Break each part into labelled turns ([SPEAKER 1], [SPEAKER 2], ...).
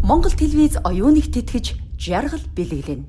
[SPEAKER 1] Монгол телевиз оюуныг тэтгэж жаргал бэлэглэнэ.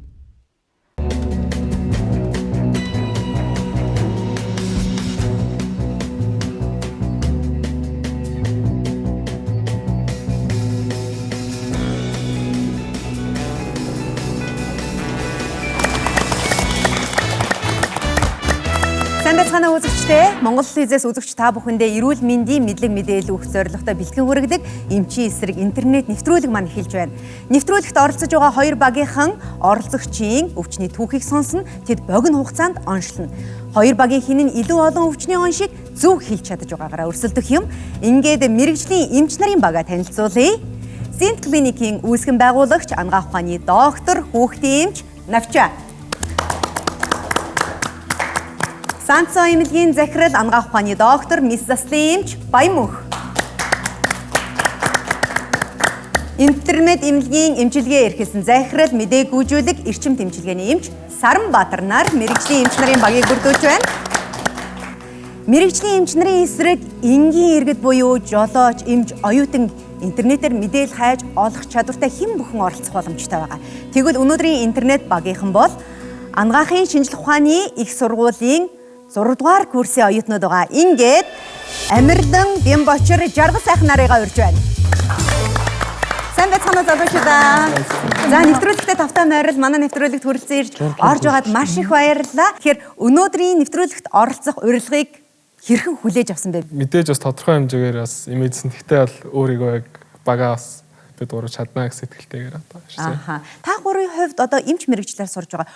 [SPEAKER 2] Сайн байцгаана үзэгчдээ. Монгол телевизээс үзэгч та бүхэндээ эрүүл мэндийн мэдлэг мэдээлэл өгөх зорилготой бэлтгэн хүргэдэг эмчийн эсрэг интернет нэвтрүүлэг маань эхэлж байна. Нэвтрүүлэгт оролцож байгаа хоёр багийнхан оролцогчийн өвчний түүхийг сонсно, тэд богино хугацаанд оншилно. Хоёр багийн хэн нь илүү олон өвчний оншийг зөв хэлж чадаж байгаагаараа өрсөлдөх юм. Ингээд мэрэгжлийн эмч нарын бага танилцуулъя. Синт клиникийн үүсгэн байгуулагч ангаах ухааны доктор, хүүхдийн эмч Навча. Санцо эмнэлгийн захирал ангаах ухааны доктор Мисс Заслын эмч Баямөнх. Интернет эмнэлгийн эмчилгээ эрхэлсэн захирал мэдээ гүйжүүлэг эрчим тэмчилгээний эмч Саранбаатар нар мэрэгжлийн эмч нарын багийг бүрдүүлж байна. Мэрэгжлийн эмч нарын эсрэг энгийн иргэд буюу жолооч, эмч, оюутан интернетээр мэдээлэл хайж олох чадвартай хэн бүхэн оролцох боломжтой байгаа. Тэгвэл өнөөдрийн интернет багийнхан бол ангаахын шинжилгээ ухааны их сургуулийн 6 дугаар курсын оюутнууд байгаа. Ингээд Амирлан Бямбочор жаргал сайхан нарыгаа урьж байна. Сайн байцгаана залуучуудаа. За нэвтрүүлэгтээ тавтай морил манай нэвтрүүлэгт хүрэлцэн ирж орж байгаад маш их баярлалаа. Тэгэхээр өнөөдрийн нэвтрүүлэгт оролцох урилгыг хэрхэн хүлээж авсан бэ?
[SPEAKER 3] Мэдээж бас тодорхой хэмжээгээр бас имэжсэн. Гэхдээ бол өөрийгөө яг багаа бас бид ураж чадна гэсэн сэтгэлтэйгээр одоо ирсэн.
[SPEAKER 2] Та гурвын хувьд одоо эмч мэрэгчлэр сурж байгаа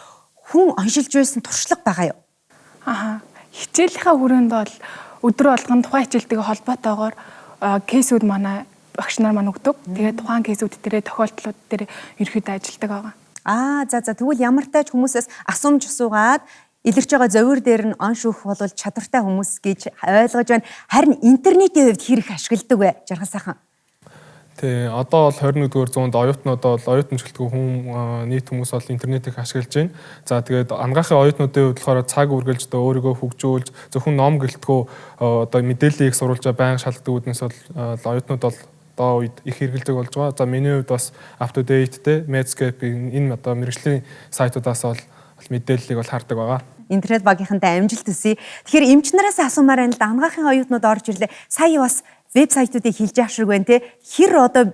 [SPEAKER 2] хүн оншилж байсан туршлага байгаа юу?
[SPEAKER 4] Хичээлийнхаа хүрээнд бол өдөр болгон тухайн хичээлтэйгээ холбоотойгоор кейсүүд манай багш нар маань өгдөг. Тэгээд тухайн кейсүүд дээрээ тохиолдлууд дээр ерөөхдөө ажилладаг байгаа.
[SPEAKER 2] За тэгвэл ямар тач хүмүүсээс асуумж асуугаад илэрч байгаа зовир дээр нь онш өгөх бол чадвартай хүмүүс гэж ойлгож байна. Харин интернетийн хувьд хэрэг ашигладаг вэ? Жаргал сайхан.
[SPEAKER 3] Тий, одоо бол 21-р зуунд оюутнууд бол оюутан чөлтгүй нийт хүмүүс бол интернетийг ашиглаж байна. За тэгээд ангаахын оюутнуудын хувьд болохоор цаг үргэлж өөрийгөө хөгжүүлж зөвхөн ном гэлтгүү одоо мэдээллийг сурвалж байнга шалгадаг үүднээс бол оюутнууд бол одоо үед их хэрэгэлдэг болж байгаа. За миний хувьд бас up to date те Medscape энэ одоо мэрэгжлийн сайтуудаас бол мэдээллийг бол хардаг байгаа.
[SPEAKER 2] Интернет багийнхантай амжилт хүсье. Тэгэхээр эмч нараас асуумаар байна л да. Ангаахын оюутнууд орж ирлээ. Сая бас вебсайтуудыг хилж авширг байна те. Хэр одоо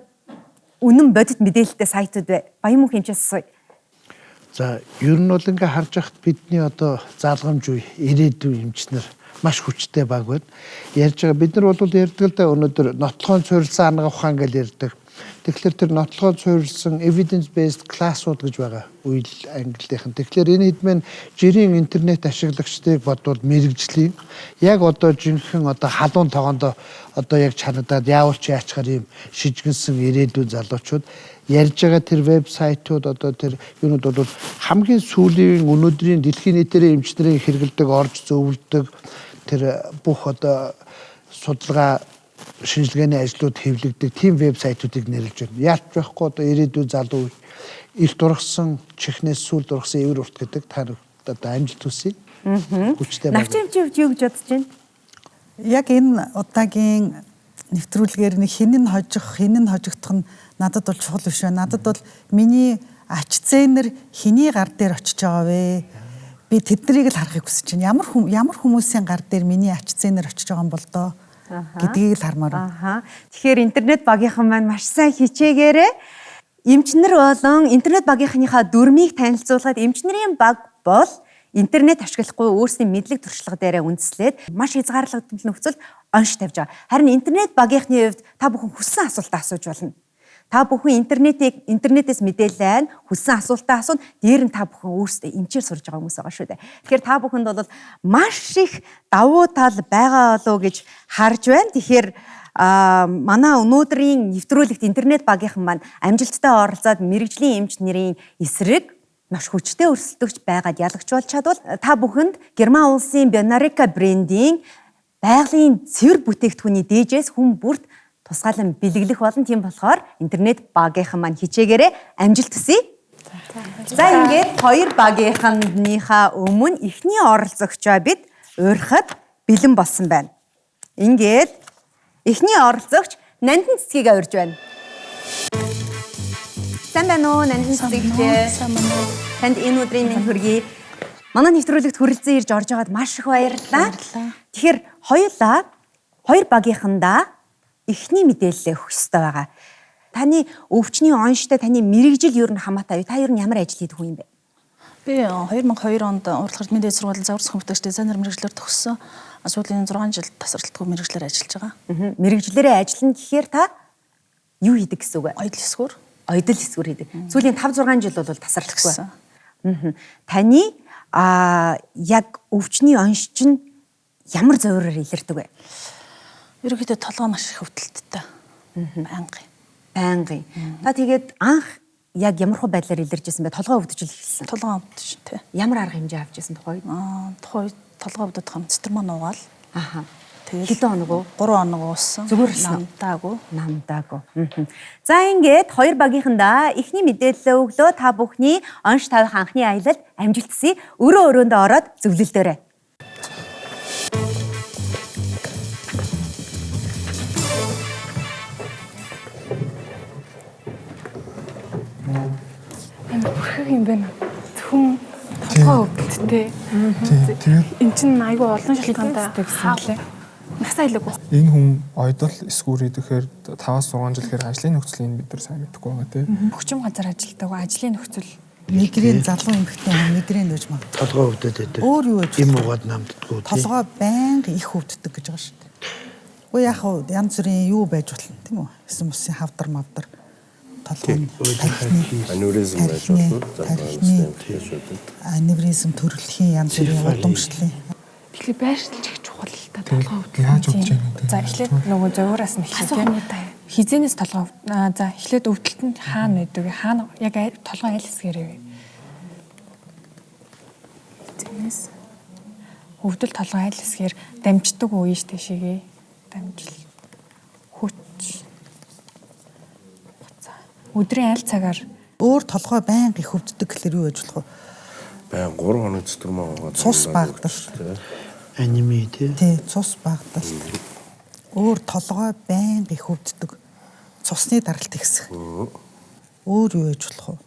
[SPEAKER 2] үнэн бодит мэдээлэлтэй сайтууд вэ? Баямөнх эмчээс асууя.
[SPEAKER 5] За ер нь бол ингээ харж байхад бидний одоо заалгамж үе ирээдүйн эмчнэр маш хүчтэй баг байна. Ярьж байгаа бид нар бол ярьдаг л да өнөөдөр нотлохоон суурилсан ангаах ухаан гэж ярьдаг. Тэгэхээр тэр нотлохоон суурилсан evidence based class-ууд гэж байгаа. Үйл англиийнх нь. Тэгэхээр энэ хэдмэн жирийн интернет ашиглагчдыг бодвол мэрэгжлийн яг одоо жинхэнэ одоо халуун тогоондоо одоо яг чанадаад яавал ч яачаар юм шижгэнсэн ирээдүйн залуучууд ярьж байгаа тэр вебсайтууд одоо тэр юунууд бол хамгийн сүүлийн өнөөдрийн дэлхийн нийтээр эмчнэрийн хэрэгэлдэг орж зөвлөдөг тэр бүх одоо судалгаа шинжилгээний ажлууд хэвлэгдэг тийм вебсайтуудыг нэрлэж байна. Яалт байхгүй одоо ирээдүйн залуу эрт дургсан чихнээс сүүл дургсан эвэр урт гэдэг та одоо амжилт хүсье. Хүчтэй байна.
[SPEAKER 2] Навчимч юу гэж бодож байна?
[SPEAKER 6] Яг энэ удаагийн нэвтрүүлгээр нэг хэн нь хожигдох нь надад бол чухал биш байна. Надад бол миний ач зээнэр хэний гар дээр очиж байгаа вэ? Би тэднийг л харахыг хүсэж байна. Ямар хүмүүсийн гар дээр миний ач зээнэр очиж байгаа юм бол доо гэдгийг л хармаар байна.
[SPEAKER 2] Тэгэхээр интернет багийнхан маань маш сайн хичээгээрээ эмчнэр болон интернет багийнхныхаа дүрмийг танилцуулаад эмчнэрийн баг бол интернет ашиглахгүй өөрсдийн мэдлэг туршлага дээрээ үндэслээд маш хязгаарлагдсан нөхцөл онш тавьж байгаа. Харин интернет багийнхны хувьд та бүхэн хүссэн асуултаа асууж болно. Та бүхэн интернетээс мэдээлэл хүссэн асуултаа асууна. Дээр нь та бүхэн өөрсдөө эмчээр сурж байгаа хүмүүс байгаа шүү дээ. Тэгэхээр та бүхэнд бол маш их давуу тал байгаа болов гэж харж байна. Тэгэхээр манай өнөөдрийн нэвтрүүлэгт интернет багийнхан маань амжилттай оролцоод мэрэгжлийн эмч нарын эсрэг маш хүчтэй өрсөлдөгч байгаад ялагчулж чадвал та бүхэнд Герман улсын Bionarica брендийн байгалийн цэвэр бүтээгдэхүүний дээжээс хүн бүрт тусгаалan бэлэглэх болон тийм болохоор интернет багийнхан маань хичээгээрээ амжилт хүсье. За ингээд хоёр багийнханыхаа өмнө эхний оролцогчоо бид урьхад бэлэн болсон байна. Ингээд эхний оролцогч Нандин цэцгийг урьж байна. Сайн байна уу? Нандин цэцэгтэй.
[SPEAKER 4] Сайн байна уу?
[SPEAKER 2] Танд энэ өдрийн минь хүргэе. Манай нэвтрүүлэгт хүрэлцэн ирж орж байгаад маш их баярлалаа. Тэгэхээр хоёр багийнхандаа эхний мэдээлэл өгөх ёстой байгаа. Таны өвчний онштой таны мэрэгжил ер нь хамаатай юу? Та ер нь ямар ажил хийдэг хүн юм бэ?
[SPEAKER 7] Би 2002 онд урлагт мэдээ сургуулийн загвар компьютерч дизайнер мэргэжлэр төгссөн. Сүүлийн 6 жил тасралтгүй мэргэжлэр ажиллаж байгаа.
[SPEAKER 2] Мэрэгжлэрээ ажиллана гэхээр та юу хийдэг гэсэн үг вэ?
[SPEAKER 7] Оёдл эсгүүр.
[SPEAKER 2] Оёдл эсгүүр хийдэг. Сүүлийн 5-6 жил бол тасралтгүй.
[SPEAKER 7] Төгссөн.
[SPEAKER 2] Таны яг өвчний онш чинь ямар зөвөрөөр илэрдэг вэ?
[SPEAKER 7] Ерөнхийдөө толгой маш их өвдөлттэй.
[SPEAKER 2] Байнгын. Та тэгээд анх яг ямар хөө байдлаар илэржсэн бэ? Толгой өвдөж эхэлсэн.
[SPEAKER 7] Толгой өвдөж тий.
[SPEAKER 2] Ямар арга хэмжээ авч ирсэн тухайд?
[SPEAKER 7] Тухай толгой өвдөд хам цэтрман уугаал. Тэгээд
[SPEAKER 2] хэдэн хоног уу?
[SPEAKER 7] 3 хоног уусан.
[SPEAKER 2] Зүгээр л
[SPEAKER 7] намдаагүй.
[SPEAKER 2] За ингээд хоёр багийнхандаа эхний мэдээлэл өглөө та бүхний онш тавих анхны аялалд амжилтсыг өрөөндөө ороод зөвлөлдөөрэй.
[SPEAKER 4] Бүрхэг юм байна. Зөвхөн толгой өвдөлттэй.
[SPEAKER 3] Тэгээд
[SPEAKER 4] Эн чинь айгүй олон шалтгаантай гэсэн лээ. Насаа илэг.
[SPEAKER 3] энэ хүн оёдол эсгүүр идэхээр 5-6 жил гэхээр ажлын нөхцөлийг бид нар сайн мэдэхгүй байгаа тийм.
[SPEAKER 8] Хөгжим газар ажилладаг ажлын нөхцөл
[SPEAKER 6] мигрен залуу эмэгтэй хүн мигрен гэж магадгүй.
[SPEAKER 5] Толгой өвдөд өгдөг.
[SPEAKER 6] Өөр юу гэж?
[SPEAKER 5] Им угаад намддаггүй.
[SPEAKER 6] Толгой байнга их өвддөг гэж байгаа шүү дээ. Уу яг хуу янз бүрийн юу байж болно тийм үү? Эсэн мөсийн хавдар мавдар толгой
[SPEAKER 9] аневризм байж болно.
[SPEAKER 6] аневризм төрөлхийн янз бүрийн удамшлын
[SPEAKER 4] Тэгэхээр байршилж их чухал л та толгой өвдөлт.
[SPEAKER 3] Яаж өвдөж байгаа
[SPEAKER 8] за эхлээд нөгөө зовоораас нь эхлэв. Хизэнээс толгой за эхлээд өвдөлт нь хаана байдаг вэ? Хаана яг толгой аль хэсгээр вэ? Хизэнээс өвдөл толгой аль хэсгээр дамждаг уу ийш тийшээгээ дамжил хүч. За өдрийн аль цагаар
[SPEAKER 6] өөр толгой байнга их өвддөг гэхэлэр юу гэж болох вэ?
[SPEAKER 9] Байн 3 хоног цэтрман уугаад
[SPEAKER 6] Цус багдаг шүү дээ.
[SPEAKER 5] Аними тий.
[SPEAKER 6] Тий, цус багдаг. Өөр толгой байнга их өвддөг. Цусны даралт ихсэх. Өөр юу гэж болох вэ?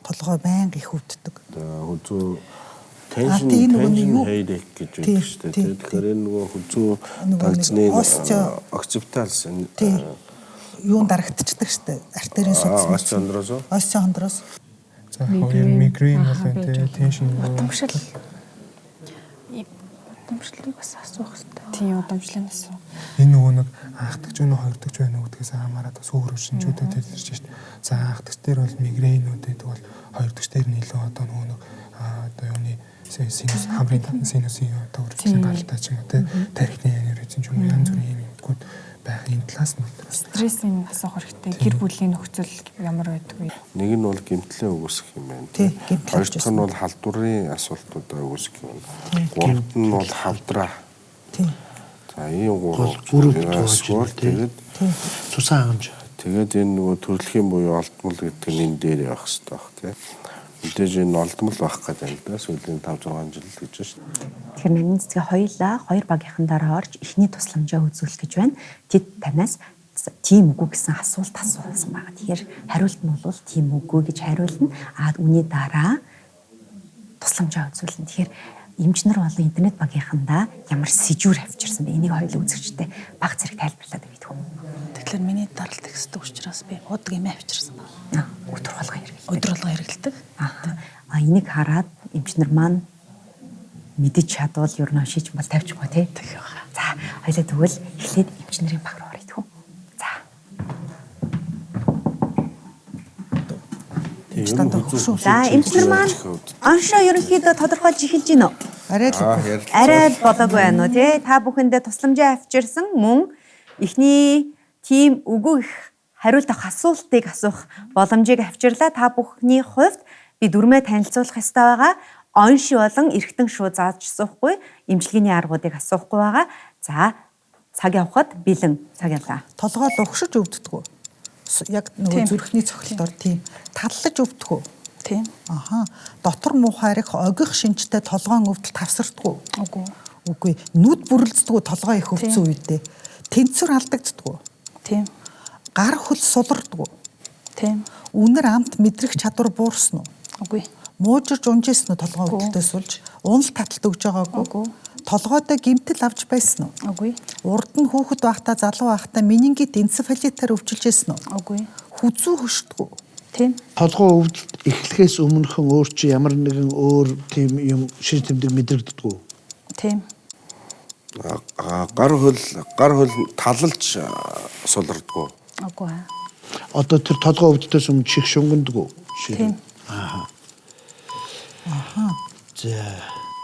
[SPEAKER 6] Толгой байнга их өвддөг.
[SPEAKER 9] хүзүү
[SPEAKER 6] тийм
[SPEAKER 9] tension
[SPEAKER 6] нөгөө юу?
[SPEAKER 9] headache гэж байдаг шүү дээ. Тэгэхээр энэ нөгөө хүзүү дагцны occipital
[SPEAKER 6] Юун дарагдчихдаг шүү дээ. Артерийн судас. Остеохондроос.
[SPEAKER 3] За хоёр мигрен бол энэ теншн
[SPEAKER 4] Удамшлыг бас асуух хэрэгтэй.
[SPEAKER 8] тийм удамшлаас
[SPEAKER 3] энэ нөгөө нэг анхдагч байна уу хоёрдагч байна уу гэдгээс хамаарат бас өөр шинжүүдэд хэлж шít. За анхдагч дээр бол мигренүүд гэдэг бол хоёрдагч дээр нь илүү одоо нөгөө нэг одоо юуны синус хамрын синусын одоо үржлийн гаралтай ч юм уу те тархины аневризм ч юм уу янз бүрийн юмнууд байх энэ талаас нь
[SPEAKER 8] стрессийн асуух хэрэгтэй. Гэр бүлийн нөхцөл ямар байдаг вэ?
[SPEAKER 9] нэг нь бол гэмтлээ өгөөсөх юм байна.
[SPEAKER 6] Тий, гэмтэл
[SPEAKER 9] Хоёр дахь нь бол халдварын асуултуудаа өгөөсөх юм байна. Гуравт нь бол хавдраа.
[SPEAKER 6] Тий.
[SPEAKER 9] За ийм
[SPEAKER 5] Гүрүүд
[SPEAKER 9] асуулт тэгээд
[SPEAKER 5] цусаа хангамж.
[SPEAKER 9] тэгээд энэ нөгөө төрөлхийн буюу олдмол гэдэг нь энэ дээр явах хэрэгтэй баг тийм. Мэдээж энэ олдмол байх гэдэг юм да. Сүүлийн 5-6 жил гэж байна шүү.
[SPEAKER 1] Тэгэхээр нандин цэцгээ хоёулаа хоёр багийнхандаараа орж эхний тусламжаа үзүүлэх гэж байна. Тэд танаас тийм үгүй гэсэн асуулт асуусан байгаа. Тэгэхээр хариулт нь бол тийм үгүй гэж хариулна. Үүний дараа тусламжаа үзүүлнэ. Тэгэхээр эмчнэр болон интернет багийнхандаа ямар сэжүүр авчирсан бэ? Энийг хоёул үзэгчтэй баг зэрэг тайлбарлаад өгөх үү?
[SPEAKER 7] Тэгэхээр миний даралт ихсдэг учраас би удаг юм авчирсан байна.
[SPEAKER 1] Өдөр болго хэрэглэдэг.
[SPEAKER 7] Өдөр болго хэрэглэдэг.
[SPEAKER 1] Энийг хараад эмчнэр маань мэдэж чадвал ер нь шийдэж бол тавьчихгүй тий. За хоёлаа тэгвэл эхлээд эмчнэрийн баг руу оръё. За. За эмчнэр маань оншоо ерөнхийдөө тодорхойлж эхэлж гинөө. Арай болоогүй байна уу тий. Та бүхэндээ тусламжаа авчирсан мөн эхний тийм үгүй их хариулт авах асуултыг асуух боломжийг авчирлаа. Та бүхний хувьд би дүрмээ танилцуулах ёстой байгаа. Онш болон эргэтэн шууд зааж суухгүй, эмчилгээний аргуудыг асуухгүй байгаа. За, цаг явахад бэлэн цаг явлаа.
[SPEAKER 6] Толгой лугшиж өвддөг үү? Яг нөгөө зүрхний цохилтоор тийм таллаж өвддөг үү?
[SPEAKER 7] Тийм.
[SPEAKER 6] Дотор муухайрах огих шинжтэй толгойн өвдөлт тавсарддаг уу?
[SPEAKER 7] Үгүй.
[SPEAKER 6] Үгүй. Нүд бүрлддэг үү толгой их өвдсөн үедээ? Тэнцвэр алдагддаг уу?
[SPEAKER 7] Тийм.
[SPEAKER 6] Гар хөл сулардаг уу?
[SPEAKER 7] Тийм.
[SPEAKER 6] Үнэр амт мэдрэх чадвар буурсан уу?
[SPEAKER 7] Үгүй.
[SPEAKER 6] Муужирж унжсэн уу толгой өвдөлтөөс болж? Унал таталт өгж байгаагүй.
[SPEAKER 7] Үгүй.
[SPEAKER 6] Толгойдоо гэмтэл авч байсан уу?
[SPEAKER 7] Үгүй.
[SPEAKER 6] Урд нь хүүхэд байхдаа залуу байхдаа менингит энцефалитаар өвчилжсэн үү?
[SPEAKER 7] Үгүй.
[SPEAKER 6] Хүзүү хөшдгөө.
[SPEAKER 7] Тийм.
[SPEAKER 5] Толгой өвдөлт эхлэхээс өмнөхөн өөр чи ямар нэгэн өөр тийм юм шин тэмдэг мэдрэгддэг үү?
[SPEAKER 7] Тийм.
[SPEAKER 9] Гар хөл талалж сулрдгоо.
[SPEAKER 7] Үгүй.
[SPEAKER 5] Одоо тэр толгой өвдөлтөөс өмнө чих шунганддаг үү?
[SPEAKER 7] Тийм.
[SPEAKER 5] За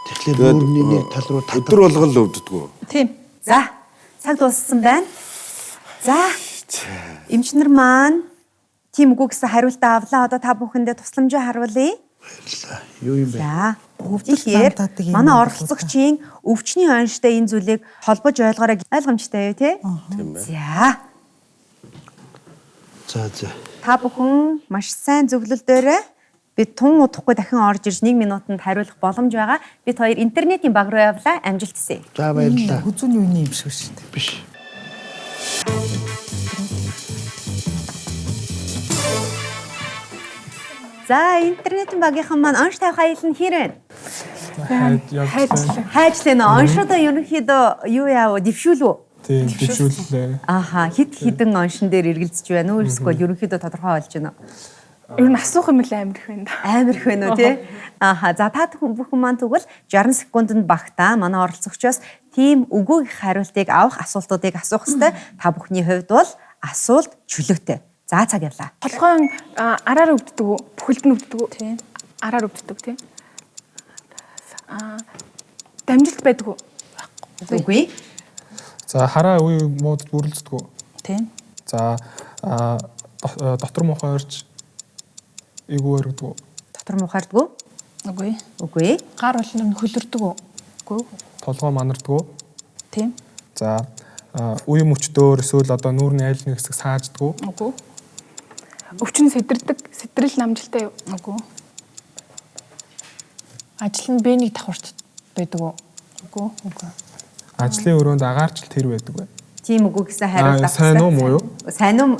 [SPEAKER 5] тэгэхээр өөрний нэг тал руу
[SPEAKER 9] өдөр болгон л өвддгөө.
[SPEAKER 7] Тийм.
[SPEAKER 1] За, цаг дууссан байна. За, эмчнэр маань тийм үгүй гэсэн хариултаа авлаа. Одоо та бүхэндээ тусламжаа харуулъя.
[SPEAKER 5] юу юм бэ?
[SPEAKER 1] За, тэгэхээр манай оролцогчийн өвчний онштой энэ зүйлийг холбож ойлгоорой. Ойлгомжтой юу те? За,
[SPEAKER 5] За.
[SPEAKER 1] та бүхэн маш сайн зөвлөлдөөрэй. Бид тун удахгүй дахин орж ирж 1 минутанд хариулах боломж байгаа. Бид хоёр интернетийн баг руу явлаа. Амжилт хүсье.
[SPEAKER 5] За баярлалаа.
[SPEAKER 6] Хүзүүний үений юм шиг шүү дээ.
[SPEAKER 5] Биш.
[SPEAKER 1] За, интернетийн багийнхан маань онш тавих аялал нь хэрэг. Хайжлаа нөө. Оншуудаа ерөнхийдөө юу яав? Дэвшүүлв үү?
[SPEAKER 3] Тийм, дэвшүүллээ.
[SPEAKER 1] Ааха, хідэн оншин дээр эргэлзэж байна уу? Эсвэл ерөнхийдөө тодорхой болж байна уу?
[SPEAKER 4] Ер нь асуух юм л амар их байна.
[SPEAKER 1] Амар их байна уу тий? Ааха, за та бүхэн маань тэгвэл 60 секундэд багтаа манай оролцогчоос тийм үгүй их хариултыг авах асуултуудыг асуух хэрэгтэй. Та бүхний хувьд бол асуулт чөлөөтэй. За цаг явлаа.
[SPEAKER 4] Толгойн араар өвддөг үү? Бүхэлд нь өвддөг үү? Тийм. Араар өвддөг тийм. Дамжилт байдаг уу?
[SPEAKER 1] Үгүй.
[SPEAKER 3] За хараа үе муудад бүрлддэг үү?
[SPEAKER 7] Тийм.
[SPEAKER 3] За дотор мохоо орж эйгүү өргөдөг үү?
[SPEAKER 1] Дотор мухарддаг уу?
[SPEAKER 7] Үгүй.
[SPEAKER 1] Үгүй.
[SPEAKER 8] Гар улам хөлөрдөг үү?
[SPEAKER 7] Үгүй.
[SPEAKER 3] Толгой манардаг уу?
[SPEAKER 7] Тийм.
[SPEAKER 3] За үе мөчтөөр эсвэл одоо нүүрний айл нэг хэсэг сааждаг уу?
[SPEAKER 7] Үгүй.
[SPEAKER 4] Өвчин сэтрэл намжилтай юу?
[SPEAKER 7] Үгүй.
[SPEAKER 8] Ажил нь бэнийг давхарч байдаг уу?
[SPEAKER 7] Үгүй.
[SPEAKER 3] Ажлын өрөөнд агаарчлалт тэр байдаг бай.
[SPEAKER 1] Тийм үгүй гэсэн хариулт авах.
[SPEAKER 3] Сайн уу муу юу?
[SPEAKER 1] Сайн уу?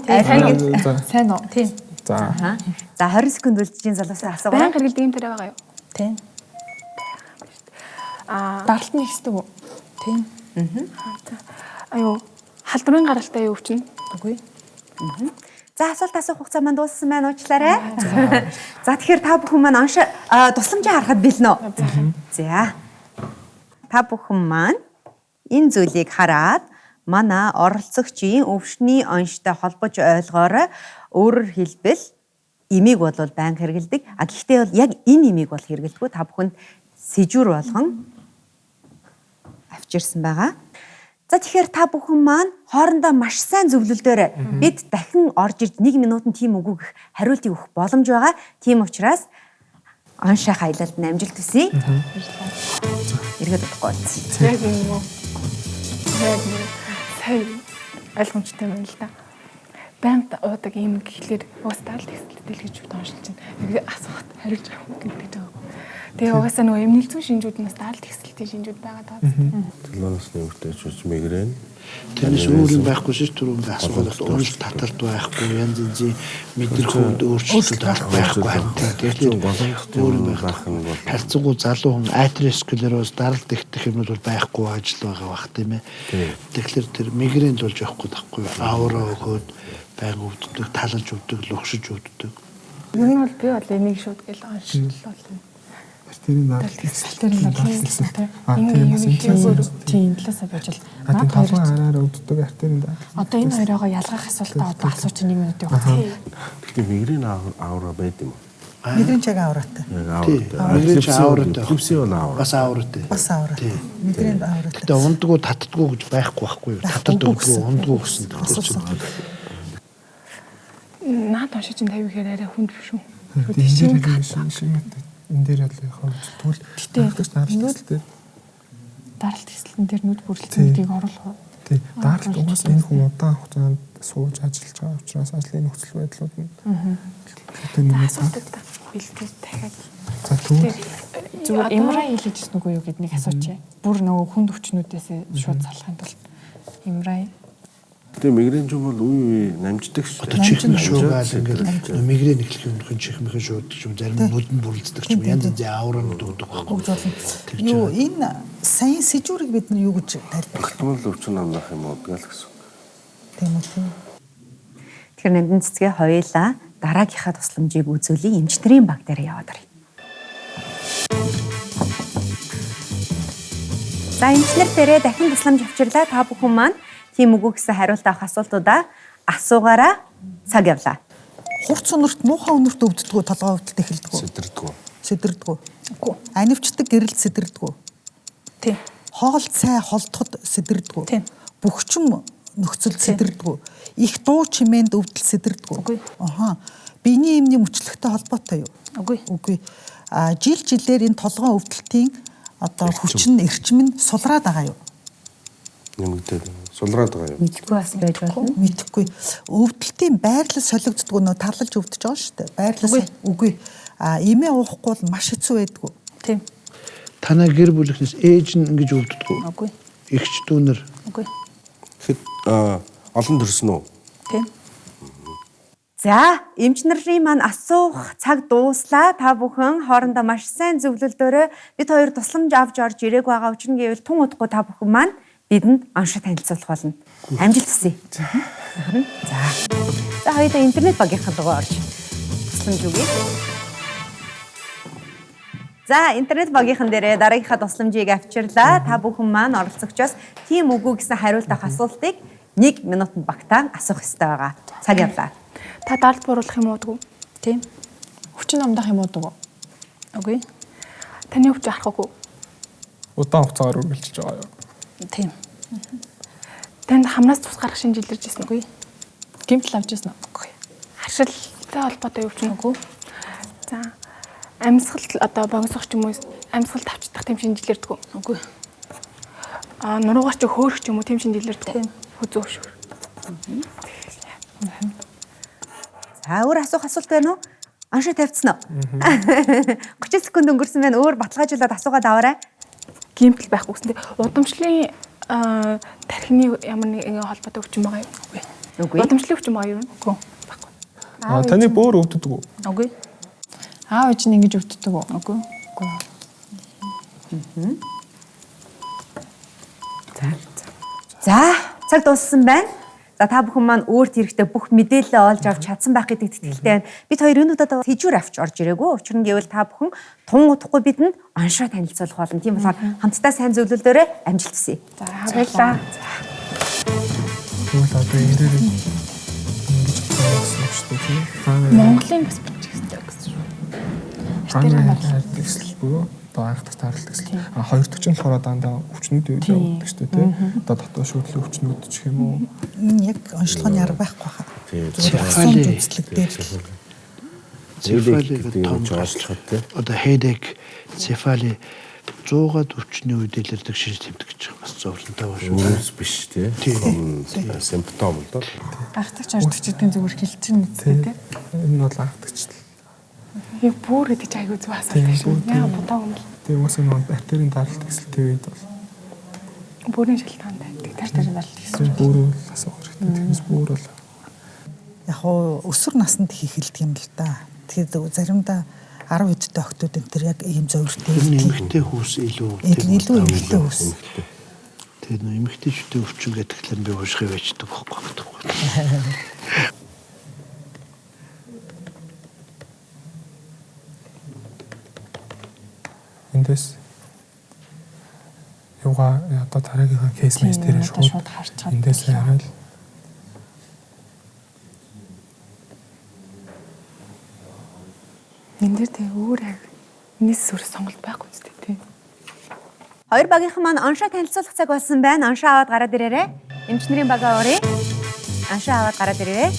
[SPEAKER 8] Сайн уу?
[SPEAKER 7] Тийм.
[SPEAKER 3] За.
[SPEAKER 1] За 20 секунд үлдчихийн залуусаа асуугаа.
[SPEAKER 4] Баян хэргэлдэг юм тэр байгаа юу?
[SPEAKER 7] Тийм.
[SPEAKER 8] Даралт нь ихсдэг үү?
[SPEAKER 7] Тийм.
[SPEAKER 4] Аюу халдварын гаралтай юу өвчин?
[SPEAKER 7] Үгүй.
[SPEAKER 1] За асуулт асуух хугацаа маань дууссан байна. Уучлаарай. За тэгэхээр та бүхэн маань онш тусламжаа харахад бэлнэ үү? За. Та бүхэн маань энэ зүйлийг хараад манай оролцогчийн өвчний онштой холбож ойлгоорой. Өөрөөр хэлбэл эмийг бол байнга хэрэгэлдэг. Гэхдээ бол яг энэ эмийг бол хэрэгэлдэггүй. Та бүхэнд сэжүүр болгон авчирсан байгаа. За тэгэхээр та бүхэн маань хоорондоо маш сайн зөвлөлдөөрэй. Бид дахин орж ирж 1 минутанд тийм үгүйх хариултыг өгөх боломж байгаа. Тийм учраас онших аялалд амжилт хүсье. Эргээд удахгүй.
[SPEAKER 4] Яг юм уу? Яг нэг сайн ойлгомжтой байна л да. Баян уудаг юм гэхлээр уустаал текстэлтэй гэж уншилж байна. Нэг асуухад хариулж авах гэдэг жаа. Тэгээ угаасаа нөгөө эмнэлзүү шинжүүд нь бас даал текстэлтэй шинжүүд байгаа даа.
[SPEAKER 9] Телефоноос нэмэгдэж мигрэн.
[SPEAKER 5] Тэрнээс өөр юм байхгүй шүү түрүүнд асуулт унал таталт байхгүй янз янзын мэдрэх үед өөрчлөлт байхгүй тэгэхээр өөр юм байх нь бол харьцангуй залуу хүн атеросклероз даралт ихтэх юмуд бол байхгүй ажил байгаа бах тийм ээ. Тэгэхээр тэр мигрэнд болж явахгүй байхгүй аура өгөөд байнг өвддөг, талалж өвддөг, лухшиж өвддөг.
[SPEAKER 4] Ер нь бол би бол энийг шууд гэл оншил бол.
[SPEAKER 3] Тэрний даралт
[SPEAKER 8] Тэр нь тийм талаасаа байж л
[SPEAKER 3] наад хоёр араар өвддөг артерийн даа.
[SPEAKER 8] одоо энэ хоёроо ялгах асуултаа одоо асууч 1 минутын хугацаа.
[SPEAKER 9] Гэхдээ мигрэн аура байд юм уу?
[SPEAKER 6] Мигрэн чаг аураатай.
[SPEAKER 5] Мигрэн аураатай.
[SPEAKER 9] Эпилепси аура.
[SPEAKER 5] Бас аураатай.
[SPEAKER 6] Бас аураатай. Мигрэн аураатай.
[SPEAKER 5] Тэгээ ундгуу татдгуу гэж байхгүй юу? Таталт өгдгүү ундгуу гэсэн тэр чинь.
[SPEAKER 4] Наад оншиж чинь 50 гэхээр арай хүнд биш үү?
[SPEAKER 3] Энэ дээр л яхаа тэгвэл
[SPEAKER 8] Гэтэ даралт хэслэн дээр нүд бүрлэлтийг оруулах.
[SPEAKER 3] тий даралт угаас энэ хүн удаан хугацаанд сууж ажиллаж байгаа учраас ажлын нөхцөл байдлууд нь
[SPEAKER 4] асуудаг бэлтгэж дахиад
[SPEAKER 3] за тэгвэл
[SPEAKER 8] зүгээр эмраа хийлгэжсэн үгүй юу гэд нэг асууч. Бүр нөгөө хүнд өвчнүүдээс шууд салахын тулд эмраа.
[SPEAKER 9] Гэтэ мигрен ч бол үе намждаг шүү.
[SPEAKER 5] Одоо чихэн шуугаал ингээд мигрен эхлэх юм нөхөн чихмхэн шуудаг юм зарим нь нүдэн бүрлцдэг юм янз янзын аурын дуудаг байхгүй.
[SPEAKER 6] Юу энэ сайн сэжүүрийг бид нар юу гэж тайлбарлах?
[SPEAKER 9] Тогтмол өвчин амлах юм уу гэл гэсэн.
[SPEAKER 6] Тийм үү.
[SPEAKER 2] Тэгэхээр намдын цэцгээ хоёулаа дараагийнхаа тусламжийг үзүүлээ эмчнэрийн баг дээр яваад оръё. За эмчнэр дээрээ дахин тусламж авчирлаа. Та бүхэн маань тийм үгүй гэсэн хариулт авах асуултуудаа асуугаараа цаг явлаа.
[SPEAKER 6] Хурц өнөрт муухай өнөрт өвддгүү толгой өвдөлт эхэлдэггүй. Сэдэрдэггүй. Үгүй. Анивчдаг гэрэлд сэдэрдэггүй.
[SPEAKER 7] Тийм.
[SPEAKER 6] Хоолт цай холдоход сэдэрдэггүй.
[SPEAKER 7] Тийм.
[SPEAKER 6] Бөхчм нөхцөл сэдэрдэггүй. Их дуу чимээнд өвдөл сэдэрдэггүй.
[SPEAKER 7] Үгүй.
[SPEAKER 6] Аха. Биений эмний мөчлөгтэй холбоотой юу?
[SPEAKER 7] Үгүй.
[SPEAKER 6] Үгүй. Жилээр энэ толгой өвдөлтийн одоо хүчин эрчим нь сулраад байгаа юу?
[SPEAKER 9] Нэмэгдээд сулраад байгаа юу?
[SPEAKER 2] Мэдгүй бас байж болно.
[SPEAKER 6] Мэдхгүй. Өвдөлтийн байрлал солигддгүү нөө тарлаж өвдөж байгаа шүү дээ. Байрлал үгүй. Эмээ уухгүй бол маш хэцүү байдгүй.
[SPEAKER 7] Тийм.
[SPEAKER 5] Танай гэр бүлийнхнээс ээж нь ингэж өвддөггүй.
[SPEAKER 7] Үгүй.
[SPEAKER 5] Игч дүүнэр.
[SPEAKER 7] Үгүй.
[SPEAKER 9] Хэд олон төрсөн үү?
[SPEAKER 7] Тийм.
[SPEAKER 2] За, эмчнэрийн маань асуух цаг дууслаа. Та бүхэн хоорондоо маш сайн зөвлөлдөөрөө бид хоёр тусламж авч орж ирээг байгаа учраас гэвэл тун удахгүй та бүхэн маань бидэнд оншид танилцуулах болно. Амжилт хүсье. За. За, хоёулаа интернет багийнхаа руу орж тусламж өгье. За, интернет багийнхан дээрээ дараагийнхаа тусламжийг авчирлаа. Та бүхэн маань оролцогчоос тийм үгүй гэсэн хариулт авах асуултыг 1 минутанд багтаан асуух ёстой байгаа. Цаг явлаа.
[SPEAKER 4] Та даалт бууруулах юм уудгүй.
[SPEAKER 7] Тийм.
[SPEAKER 8] Өвчин амдах юм уу дгүй?
[SPEAKER 7] Үгүй.
[SPEAKER 4] Таны өвчин харахгүй.
[SPEAKER 3] Удаан хугацаагаар үргэлжилж байгаа юу?
[SPEAKER 7] Тийм.
[SPEAKER 4] Танд хамнаас тус гарах шинжилж ирсэн үгүй.
[SPEAKER 8] Гэмтэл авч ирсэн үү?
[SPEAKER 4] Үгүй. Харшилтай холбоотой өвчин
[SPEAKER 7] Үгүй.
[SPEAKER 4] За. Амьсгал одоо богиносох ч юм уу амьсгал тавчдах тийм шинжилэрдэггүй.
[SPEAKER 7] Үгүй.
[SPEAKER 4] Нуруугаар ч хөөрөх ч юм уу тийм шинжилэрдэг.
[SPEAKER 7] Тийм.
[SPEAKER 4] Хүзүү шүү.
[SPEAKER 2] За, өөр асуух асуулт байна уу? Оншоо тавьцсан уу? 30 секунд өнгөрсөн байна. Өөр баталгаажуулаад асуугаад аваарай.
[SPEAKER 4] Гэмтэл байхгүй гэсэн. Удамшлын тархины ямар нэгэн холбоотой өвчин байгаа юу?
[SPEAKER 2] Үгүй.
[SPEAKER 4] Удамшлын өвчин байгаа юу?
[SPEAKER 7] Үгүй.
[SPEAKER 3] Таны бөөр өвддөг үү?
[SPEAKER 7] Үгүй.
[SPEAKER 8] Аав ээж нь ингэж өвддөг үү?
[SPEAKER 7] Үгүй.
[SPEAKER 2] За, цаг дууссан байна. За, та бүхэн маань өөрт хэрэгтэй бүх мэдээлэл олж авч чадсан байх гэдэг итгэлтэй байна. Бид хоёр энэ удаад сэжүүр авч орж ирээгүй. Учир нь гэвэл та бүхэн тун удахгүй бидэнд оншоо танилцуулах болно. Тийм болохоор хамтдаа сайн зөвлөлөөрөө амжилт хүсье.
[SPEAKER 4] За, баярлалаа.
[SPEAKER 3] Тэгвэл одоо энэ дээр
[SPEAKER 4] Монголын бас бичих хэрэгтэй гэсэн шүү.
[SPEAKER 3] Тэгсэлбүү одоо анхдагч тааралт гэсэн. Хоёр төч нь болохоор дандаа өвчнүүд юу явуулдаг шүү дээ. Одоо дотоод шүүрлийн өвчнүүд ч юм уу.
[SPEAKER 6] Энэ яг онцлогооны арга байхгүй хаа.
[SPEAKER 5] Цефали
[SPEAKER 6] үзлэг дээр
[SPEAKER 5] цефали гэдэг юм жааслахад те. Одоо headache, цефали 100-аад өвчний үед илэрдэг шинж тэмдэг гэж байгаа. Бас зовлонтой ба шүү.
[SPEAKER 9] Үүс биш те. Симптом л доо.
[SPEAKER 8] Анхдагч ордогчдын зүгээр хилчин үстэй тий.
[SPEAKER 3] Энэ бол анхдагч.
[SPEAKER 4] Яг бүр гэдэг чи айгүй зүг асуулт шүү. Яа бодоо юм бол.
[SPEAKER 3] Тэгээ уус энэ артерийн даралт гэсэлтэй үед бол
[SPEAKER 4] Бүрийн шалтгаан байдаг.
[SPEAKER 8] Артерийн даралт гэсэн.
[SPEAKER 3] бүр асуух хэрэгтэй. Тэгээс бүр бол
[SPEAKER 6] яг хоо өсвөр наснд хийхэлдэг юм л да. Тэгэхээр заримдаа 10 хэдтэй охтууд энэ төр яг ийм зөвлөлттэй
[SPEAKER 5] эмэгтэй хүүс илүү
[SPEAKER 6] илүү эмэгтэй хүүс.
[SPEAKER 5] Тэгээд нөө эмэгтэйчүүдийн өвчин гэдэгтлэн би уушгий байждаг байхгүй.
[SPEAKER 3] эндээс юугаа одоо тараагийнхаа кейс мэс дээр шууд
[SPEAKER 8] харж чад.
[SPEAKER 3] эндээс хараад
[SPEAKER 4] Энэ дээр тэг өөр аяг. Энэс өөр сонголт байхгүй үстэй тий.
[SPEAKER 2] Хоёр багийнхан маань оншоо танилцуулах цаг болсон байна. Оншоо аваад гараад ирээрэй. Эмчнэрийн бага оръё. Оншоо аваад гараад ирээрэй.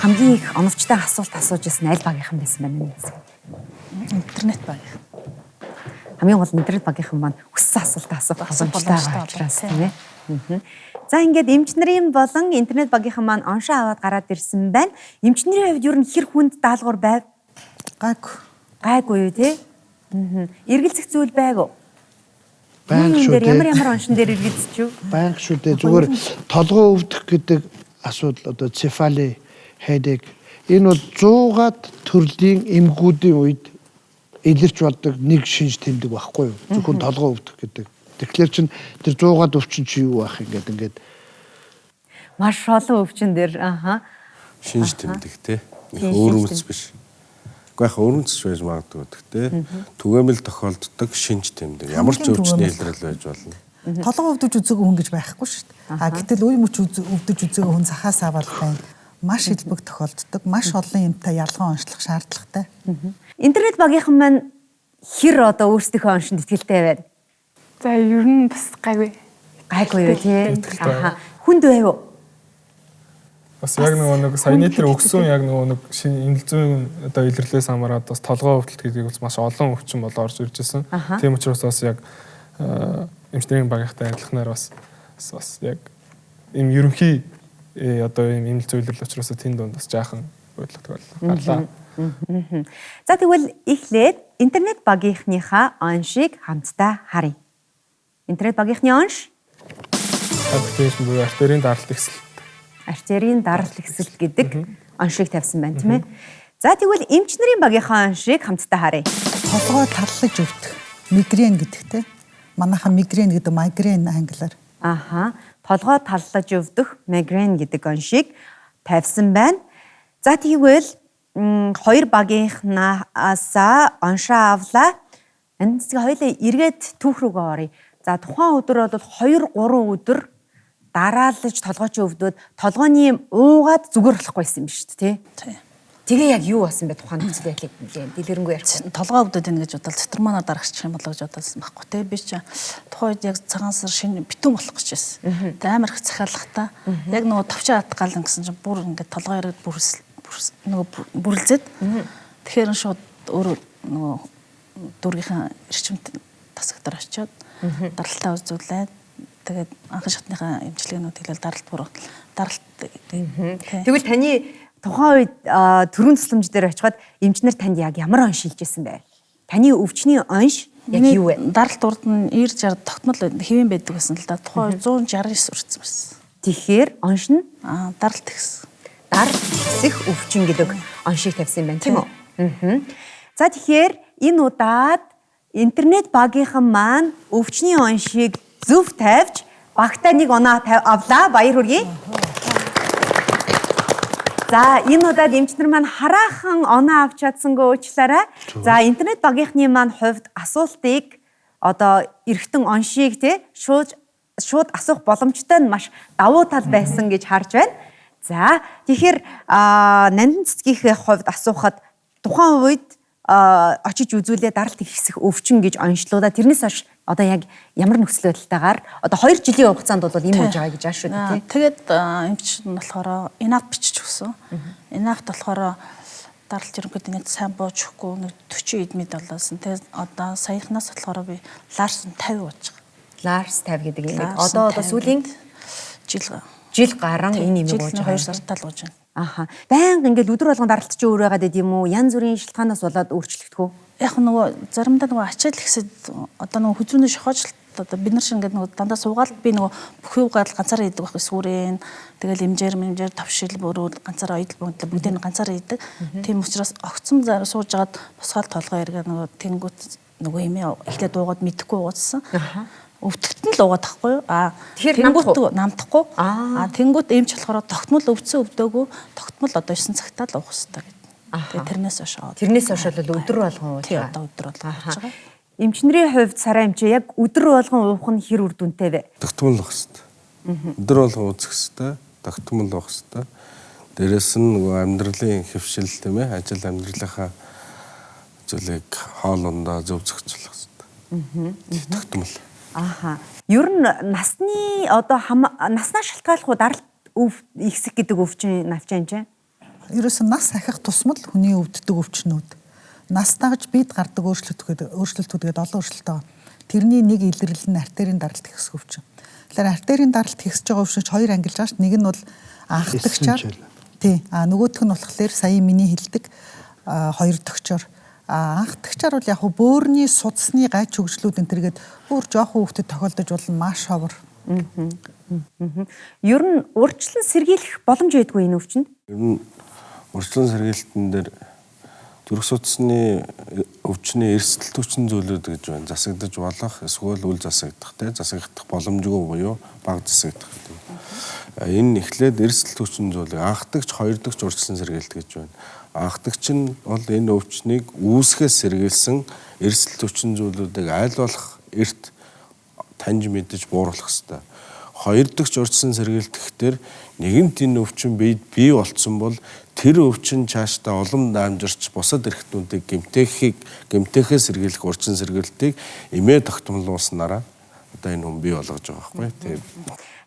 [SPEAKER 2] Хамгийн их оновчтой асуулт асууж ирсэн аль багийнхан байсан байна вэ?
[SPEAKER 7] Интернет багийнхан.
[SPEAKER 2] Хамгийн гол интернет багийнхан маань өссөн асуулт асуух боломжтой байгаа учраас тийм ээ. За ингээд эмчнэрийн болон интернет багийнхан маань оншоо аваад гараад ирсэн байна. Эмчнэрийн хувьд юу н хэр хүнд даалгавар байв?
[SPEAKER 6] Гайгүй.
[SPEAKER 2] Гайгүй юу те? Эргэлзэх зүйл байг уу?
[SPEAKER 5] Байнга шүү дээ.
[SPEAKER 2] Ямар оншин дээр иргэдэж юу?
[SPEAKER 5] Байнга шүү дээ. Зүгээр толгой өвдөх гэдэг асуудал одоо цефали, headache энэ бол 100-аад төрлийн эмгүүдийн үед илэрч болдог нэг шинж тэмдэг байхгүй юу? Зөвхөн толгой өвдөх гэдэг. Тэгэхээр чин тэр 100-аад өвчин чи юу байх ингээд
[SPEAKER 2] Маш олон өвчин дээр
[SPEAKER 9] шинж тэмдэг те. Өөрөмц биш. Гэхдээ өөрөмц байж магадгүй гэхдээ түгээмэл тохиолддог шинж тэмдэг. Ямар ч өвчний илрэл байж болно.
[SPEAKER 6] Толгой өвдөж үзээгүй хүн гэж байхгүй шүү дээ. Гэтэл үе мөч өвдөж үзээгүй хүн захаас аваад байна. Маш илбэг тохиолддог. Маш олон юмтай ялгаа онцлох шаардлагатай.
[SPEAKER 2] Интернет багийнхан маань хэр одоо өөрсдийнхөө оншинд итгэлтэй байна?
[SPEAKER 4] За ер нь бас гайгүй.
[SPEAKER 2] Гайгүй юу тий? Хүнд байв уу?
[SPEAKER 3] Бас яг нэг саяны дээр өгсөн яг нэг шинэ зүүн одоо илэрлээс хамаарат бас толгой өвдөлт гэдэг бас маш олон өвчин бол орж ирж байсан. Тийм учраас бас яг эмчнэрийн багийнхтай адилханаар бас яг ийм ерөнхий одоо ийм имэл зөвлөл учраас тэнд донд бас жаахан бодлого гарлаа.
[SPEAKER 2] За тэгвэл эхлээд интернет багийнхныхаа оншийг хамтдаа харъя. Интернет багийнхны онш
[SPEAKER 3] Application буюу артерийн даралт ихсэл.
[SPEAKER 2] Артерийн даралт ихсэл гэдэг оншийг тавьсан байна тийм ээ. За тэгвэл эмч нарын багийнхаа оншийг хамтдаа харъя.
[SPEAKER 6] Толгой таллаж өвдөх. Мигрен гэдэгтэй. Манайхан мигрен гэдэг майгрен англиар.
[SPEAKER 2] Толгой таллаж өвдөх мигрен гэдэг оншийг тавьсан байна. За тэгвэл хоёр багийнхнаас оншоо авлаа. Энэ хоёулаа эргээд түүх рүүгээ оръё. За тухайн өдөр бол 2-3 өдөр дараалж толгой чи өвдөөд толгойн уугаад зүгээр болохгүйсэн юм шүү дээ тий. Тэгээ яг юу болсон бэ тухайн нөхцөл байдлыг дэлгэрэнгүй ярьсан.
[SPEAKER 7] Толгой өвдөд энэ гэж бодол цэтрманаа дарагчих юм болоо гэж бодсон байхгүй тий. Би ч тухайн үед яг цагаан сар шинэ битүүн болох гэж байсан. Тэгээ амар их захиалгатай. Яг нөгөө товчоо атгаалan гэсэн чинь бүр ингээд толгойроо бүрэлзээд тэгэхээр шууд өөрөө нөгөө дүүргийнхаа эрчимт тасагтар очиод даралтаа үзүүлээд тэгээд анхан шатныхаа эмчилгээнүүд хэлэл даралт
[SPEAKER 2] Тэгвэл таны тухайн үед төрийн тусламж дээр очиход эмчнэр танд яг ямар онш шилжсэн бэ? Таны өвчний онш яг юу вэ?
[SPEAKER 7] Даралт урд нь 90-60 тогтмол хэвэн байдаг гэсэн л да. Тухайн 169 урдсан байсан.
[SPEAKER 2] Тэгэхээр онш нь
[SPEAKER 7] даралт ихсэн.
[SPEAKER 2] Даралт ихсэх өвчин гэдэг оншийг тавьсан юм байна тийм үү? За тэгэхээр энэ удаад интернет багийнхан маань өвчний оншийг зөв тавьж багтаа нэг оноо авлаа. Баяр хүргэе. За энэ удаад эмчнэр маань хараахан оноо авч чадсангүй уучлаарай. За интернет багийнхны маань хувьд асуултыг одоо эргэтэн оншийг шууд асуух боломжтой нь маш давуу тал байсан гэж харж байна. За тэгэхээр нандин цэцгийнхээ хувьд асуухад тухайн үед очиж үзүүлээ даралт ихсэх өвчин гэж онцлуудаа тэрнээс хойш одоо яг ямар нөхцөл байдалтайгаар одоо 2 жилийн хугацаанд бол юм болж байгаа гэж ааш шүү дээ.
[SPEAKER 7] Тэгээд эмч нь болохоор инап бичиж өгсөн. Инапт болохоор даралт ерөнхийдөө нэг сайн бууж өгөхгүй нэг 40 эдмид болоосон. Тэгээд одоо саяхнаас болохоор би Ларс 50 ууж байгаа.
[SPEAKER 2] Ларс 50 гэдэг юм. Одоо сүүлийн жил гарan энэ юм ууж байгаа.
[SPEAKER 7] 2 сартаа л ууж байна.
[SPEAKER 2] Баян ингээл өдөр болгон даралт чи өөрөө байгаад байд юм уу? Янз бүрийн шалтгаанаас болоод өөрчлөгдөх үү?
[SPEAKER 7] Яг нөгөө заримдаа нөгөө ачаал ихсэд одоо нөгөө хүзүүний шохоожлт одоо бид нар шиг ингээд нөгөө дандаа суугаад би нөгөө бүх юугаар ганцаараа идэг байхгүй сүрэн тэгэл имжээр товшил бүрүүд ганцаараа ойдл бүгдийг ганцаараа идэг. Тийм учраас огцом сууж агаад босгоод толгой эргээ нөгөө тэнгүүт нөгөө имээ ихлэ дуугаад мэдэхгүй ууцсан. Өвдөлт нь л угаад тахгүй юу? Тэгэхээр намдахгүй. Тэнгүүт эмч болохоор тогтмол өвдсөн өвдөөгүй тогтмол одоо 9 цагтаа л уух хэрэгтэй гэдэг. Тэгээ тэрнээс хойш.
[SPEAKER 2] Тэрнээс хойш бол өдөр болгон ууж байгаа.
[SPEAKER 7] Одоо өдөр болгон ууж байгаа.
[SPEAKER 2] Эмчнэрийн хувьд сараа эмч яг өдөр болгон уух нь хэр үр дүнтэй вэ?
[SPEAKER 9] Тогтмол уух хэрэгтэй. Өдөр болгон ууцах хэрэгтэй. Тогтмол уух хэрэгтэй. Дээрээс нь нөгөө амьдралын хэвшил тийм ээ ажил амьдралынхаа зүйлийг хоолундаа зөв зохицуулах хэрэгтэй. Тогтмол.
[SPEAKER 2] Ер нь насны одоо наснаа шалтгааллах даралт ихсэх гэдэг өвчин навчаан чинь.
[SPEAKER 6] Ерөөсөн нас ахих тусмал хүний өвддөг өвчнүүд. Нас дагаж бид гардаг өөрчлөлтүүд гэдэг олон өөрчлөлтөө. Тэрний нэг илэрлэл нь артерийн даралт ихсэх өвчин. Тэгэхээр артерийн даралт ихсэж байгаа өвчнөд хоёр ангилж байгаа шүү. Нэг нь бол анхдагчаар. Тий. Нөгөөх нь болохоор сая миний хэлдэг хоёр төгчөөр анхдагчаар бол яг бөөрийн судасны гайч хөгжлүүд энэ төргээд бүр жоохон хүүхдэд тохиолдож болно маш ховор.
[SPEAKER 2] Ер нь урьдчилан сэргийлэх боломж байдгүй энэ өвчнөд?
[SPEAKER 9] Ер нь урьдчилан сэргийлэлтэн дээр зүрх судасны өвчний эрсдэл хүчин зүйлүүд гэж байна. Засагдаж болох эсвэл үл засагдах, засагдах боломжгүй буюу бага засагдах. Энэ эхлээд эрсдэл хүчин зүйлийг анхдагч, хоёрдогч урьдчилан сэргийлэлт гэж байна. Анхдагч нь бол энэ өвчнийг үүсгэс сэргийлсэн эрсдэл хүчин зүйлүүдийг аль болох эрт таньж мэдэж бууруулах хэрэгтэй. Хоёрдогч урьдчилан сэргийлэлтэхтэр нэгэнт энэ өвчин бий болцсон бол тэр өвчин цаашдаа улам дамжирч бусад эрхтнүүдийг гэмтээхээ сэргийлэх урьдчилан сэргийлэлтийг эмээ тогтмолуулснараа одоо энэ хүн бий болгож байгаа байхгүй тийм.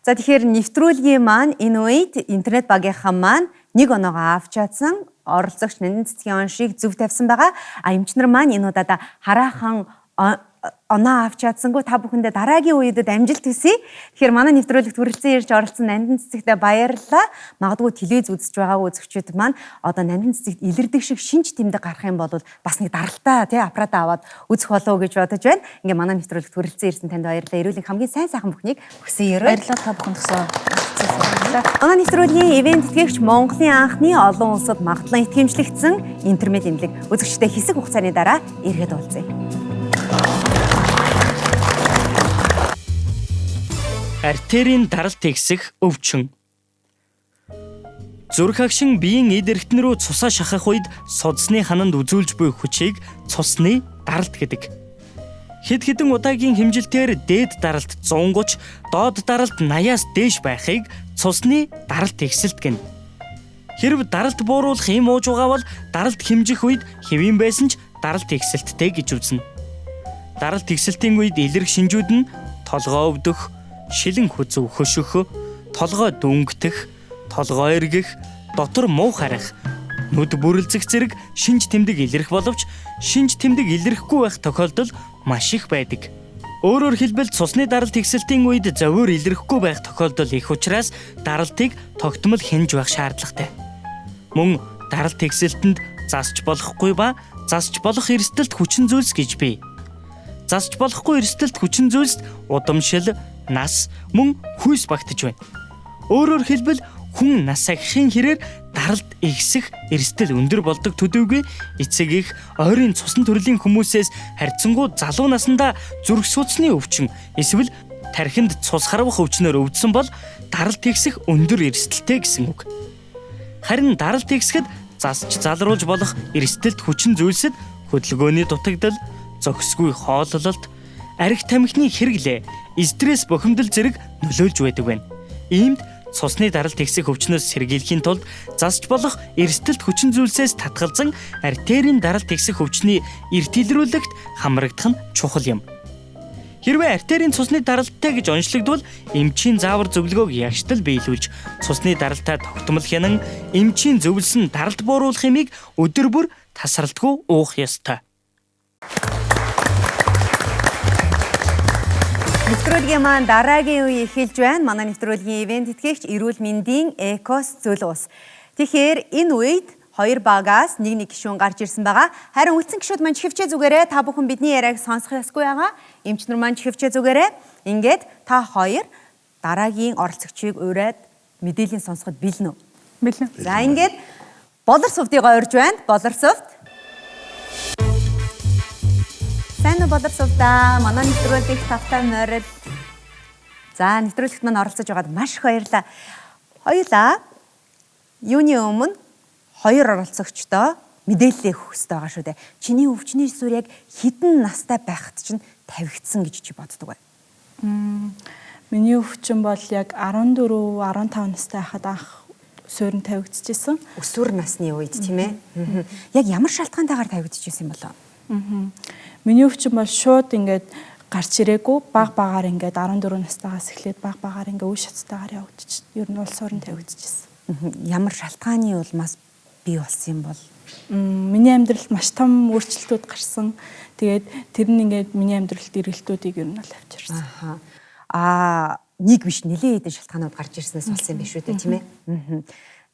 [SPEAKER 2] За тэгэхээр нэвтрүүлгийн маань энэ үед интернет багийнхан маань 1 оноогоо авч чадсан оролцогч Нандин цэцгийн оншийг зөв тавьсан байгаа. Эмчнэр маань энэ удаа хараахан оноо авч чадсангүй та бүхэндээ дараагийн үедэд амжилт хүсье. Тэгэхээр манай нэвтрүүлэгт хүрэлцэн ирж оролцсон Нандин цэцэгтээ баярлалаа. Магадгүй телевиз үзэж байгаа үзэгчид маань одоо Нандин цэцэгт илэрдэг шиг шинж тэмдэг гарах юм бол бас нэг даралтай тий аппарат аваад үзэх болов уу гэж бодож байна. Ингээ манай нэвтрүүлэгт хүрэлцэн ирсэн танд баярлалаа. Эрүүлийн хамгийн сайн сайхан бүхнийг хүсье.
[SPEAKER 7] Баярлалаа та бүхэнд гэсэн.
[SPEAKER 2] Манай нэвтрүүлгийн ивент тэтгэгч Монголын анхны олон улсад магадлан итгэмжлэгдсэн интернет имлэг үзэгчтэй хэсэг хугацааны дараа иргэд уулзъя.
[SPEAKER 10] Артерийн даралт ихсэх өвчин. Зүрх агшин биеийн эд эрхтэн рүү цусаа шахах үед судасны хананд үзүүлж буй хүчийг цусны даралт гэдэг. Хэд хэдэн удаагийн хэмжилтээр дээд даралт 130, доод даралт 80-аас дээш байхыг цусны даралт ихсэлт гэнэ. Хэрв даралт бууруулах юм ууж байгаа бол даралт хэмжих үед хэвийн байсан ч даралт ихсэлттэй гэж үзнэ. Даралт ихсэлтийн үед илэрх шинжүүд нь толгой өвдөх, шилэн хүзүү хөшөх, толгой дүнгтэх, толгой эргэх, дотор муу харах, нүд бүрэлзэх зэрэг шинж тэмдэг илэрх боловч шинж тэмдэг илэрхгүй байх тохиолдол маш их байдаг. Өөрөөр хэлбэл цусны даралт ихсэлтийн үед зовиор илэрхгүй байх тохиолдол их учраас даралтыг тогтмол хянж байх шаардлагатай. Мөн даралт ихсэлтэнд засч болохгүй ба засч болох эрсдэлт хүчин зүйлс гэж бий. Засч болохгүй эрсдэлт хүчин зүйлс удамшил, нас, мөн хүйс багтаж байна. Өөрөөр хэлбэл хүн нас ахихын хэрээр даралт ихсэх эрсдэл өндөр болдог төдийгүй эцэг их ойрын цусан төрлийн хүмүүсээс харьцангуй залуу насндаа зүрх судасны өвчин эсвэл тархинд цус харвах өвчнөөр өвдсөн бол даралт ихсэх өндөр эрсдэлтэй гэсэн үг. Харин даралт ихсэхэд засч залруулж болох эрсдэлт хүчин зүйлсэд хөдөлгөөний дутагдал, зохисгүй хооллолт, арх тамхины хэрэглээ, стресс бухимдал зэрэг нөлөөлж байдаг байна. Иймд цусны даралт ихсэх өвчнөөс сэргийлэхийн тулд засч болох эрсдэлт хүчин зүйлсээс татгалзан артерийн даралт ихсэх өвчний эрт илрүүлэгт хамрагдах нь чухал юм. Хэрвээ артерийн цусны даралттай гэж онцлогдвол эмчийн заавар зөвлөгөөг ягштал биелүүлж цусны даралтаа тогтмол хянан эмчийн зөвлөсөн даралт бууруулах юмыг өдөр бүр тасралтгүй уух ёстой.
[SPEAKER 2] Нэвтрүүлгийн маань дараагийн үе эхэлж байна. Манай нэвтрүүлгийн ивент тэтгэгч эрүүл мэндийн Экос Зүйл ус. Тэгэхээр энэ үед хоёр багаас нэг гишүүн гарч ирсэн байгаа. Харин үлдсэн гишүүд маань чихвчээ зүгээрээ та бүхэн бидний яриаг сонсох ёсгүй байгаа. Эмчнэр маань чихвчээ зүгээрээ ингээд та хоёр дараагийн оролцогчийг ураад мэдээллийн сонсоход бэлэн үү?
[SPEAKER 4] Бэлэн.
[SPEAKER 2] За ингээд болор сувдыг ойрж байна. Болор сувд. Сайн болор сувдаа манай нэвтрүүлгийг тавтай морил. За нэвтрүүлэгт маань оролцож байгаад маш их баярлалаа. Хоёулаа юуны өмнө хоёр оролцогчдоо мэдээлэл өгөх хэрэгтэй байгаа шүү дээ. Чиний өвчний суурь яг хэдэн настай байхад чинь тавигдсан гэж чи боддог бай.
[SPEAKER 7] Миний өвчин бол яг 14, 15 настай байхад анх суурь нь тавигдчихсэн.
[SPEAKER 2] Өсвөр насны үед тийм ээ. Яг ямар шалтгаантайгаар тавигдчихсэн юм болоо?
[SPEAKER 7] Миний өвчин бол шууд ингээд гарч ирээгүй, багаар ингээд 14 настайгаас эхлээд багаар ингээд үе шатстайгаар явагдчих. Ер нь бол суурь нь тавигдчихсэн.
[SPEAKER 2] Ямар шалтгааны улмаас бий болсон юм бол?
[SPEAKER 7] Миний амьдралд маш том өөрчлөлтүүд гарсан. Тэгээд тэр нь ингээд миний амьдралд эргэлтүүдийг ер нь л авчирсан.
[SPEAKER 2] Нэг биш нэлээд хэдэн шалтгаанууд гарч ирснээс болсон юм биш үү тийм ээ.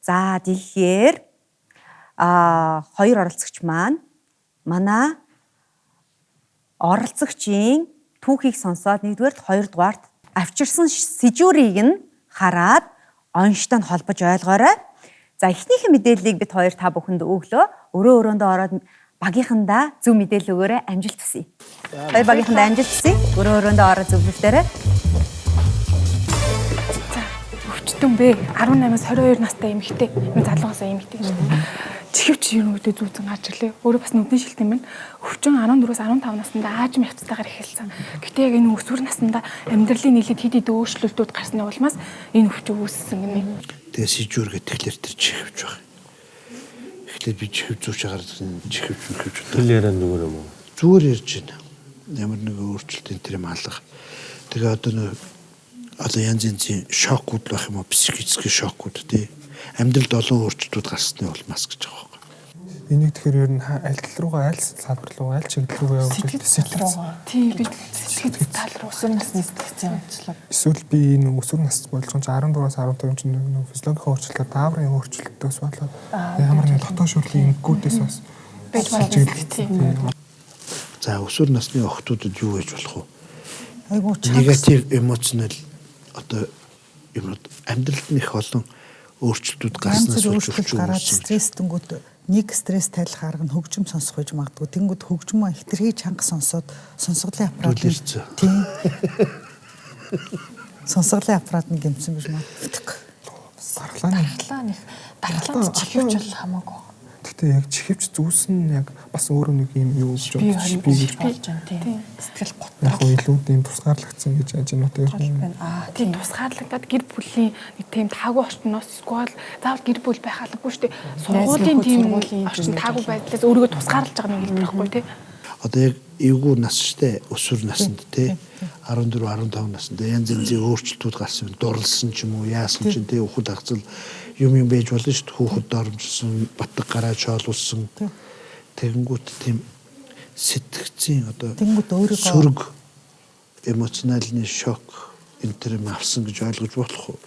[SPEAKER 2] За тэгэхээр хоёр оролцогч маань манай оролцогчийн түүхийг сонсоод нэгдүгээрт хоёрдугаарт авчирсан сэжүүрийг нь хараад онштой нь холбож ойлгоорой. За эхнийхэн мэдээллийг бид хоёр та бүхэнд өглөө. Өрөөндөө ороод багийнхандаа зөв мэдээлэл өгөөрэй. Амжилт хүсье. Хоёр багийнхандаа амжилт хүсье. Өрөөндөө ороод зөвлөлтөөрэй.
[SPEAKER 4] Өвчтөн бэ. 18-аас 22 настай эмэгтэй. Энэ залуугаас эмэгтэй гэж. Чихвч юу гэдэг зүүцэн гарч ирлээ. Өөрөө бас нүдний шилтэн минь өвчин 14-өөс 15 наснда аажим явцтайгаар эхэлсэн. Гэхдээ яг энэ өсвөр наснда амьдралын нийлээд хэд хэд өөрчлөлтүүд гарсны улмаас энэ өвчин үүссэн гинэ.
[SPEAKER 5] Тэгээ сэжүүр гэхэлэр тэр чихвч байна. Эхлээд би чихвч зүүж агаар чихвч.
[SPEAKER 9] Хэл яриа зүгээр юм уу?
[SPEAKER 5] Зүгээр ярьж байна. Ямар нэг өөрчлөлт энэ тэр юм алга. Тэгээ одоо янз янзын шокууд байх юм уу? Психический шокууд тий. Амьдралд олон өөрчлөлтүүд гарсны улмаас гэж байгаа юм.
[SPEAKER 3] Энийг тэгэхээр ер нь аль тал руугаа аль салбар руу аль чиглэл рүү явуулж
[SPEAKER 4] сэтгэл тийм би сэтгэл тал руу өсвөр насны сэтгэл онцлог.
[SPEAKER 3] Эсвэл би энэ өсвөр нас болж байгаа 14-аас 15 чинь нэг физиологийн өөрчлөлтөд дааврын өөрчлөлтөөс болоод ямар нэг дотоод шүрлийн ингүүдээс бас
[SPEAKER 4] байж болно.
[SPEAKER 5] За өсвөр насны охтуудад юу гэж болох вэ?
[SPEAKER 6] Айгуу
[SPEAKER 5] Негатив эмоционал одоо юмуд амьдралд нь их олон өөрчлөлтүүд гарснаас
[SPEAKER 6] өөрчлөлт гараад стресс тэнгүүд нэг стресс тайлах арга нь хөгжим сонсох гэж магадгүй. Тэнгүүд хөгжмөө хитрхи чанга сонсоод сонсголын аппарат тийм сонсголын аппарат нь гэмсэн гэж магадгүй.
[SPEAKER 8] Дархлаа дархлаанд чихвч бол хамаагүй.
[SPEAKER 3] Гэхдээ яг чихвч зүүсэн яг бас өөрөө нэг юм юу гэж
[SPEAKER 8] болж байна тийм. Сэтгэл
[SPEAKER 3] яг илүү тийм тусгаарлагдсан гэж ажинуутай юм.
[SPEAKER 4] Тийм тусгаарлагдаад гэр бүлийн нэг тийм таагүй орчноос эсвэл заавал гэр бүл байх албагүй шүү дээ. Сургуулийн тийм орчин таагүй байдлаас өөрийгөө тусгаарлаж байгаа нэг юм байхгүй тий.
[SPEAKER 5] Одоо яг эвгүй нас штэ өсвөр наснд тий 14 15 наснд янз янзын өөрчлөлтүүд гарсан дурлсан ч юм уу яасан ч тий хүүхэд хагцал юм байж болно шүү дээ. Хүүхэд доромжсон, батг гараа шоолуулсан. Тэгэнгүүт тийм сэтгцийн одоо сөрөг эмоциональны шок энэ төр юм авсан гэж ойлгож болох уу?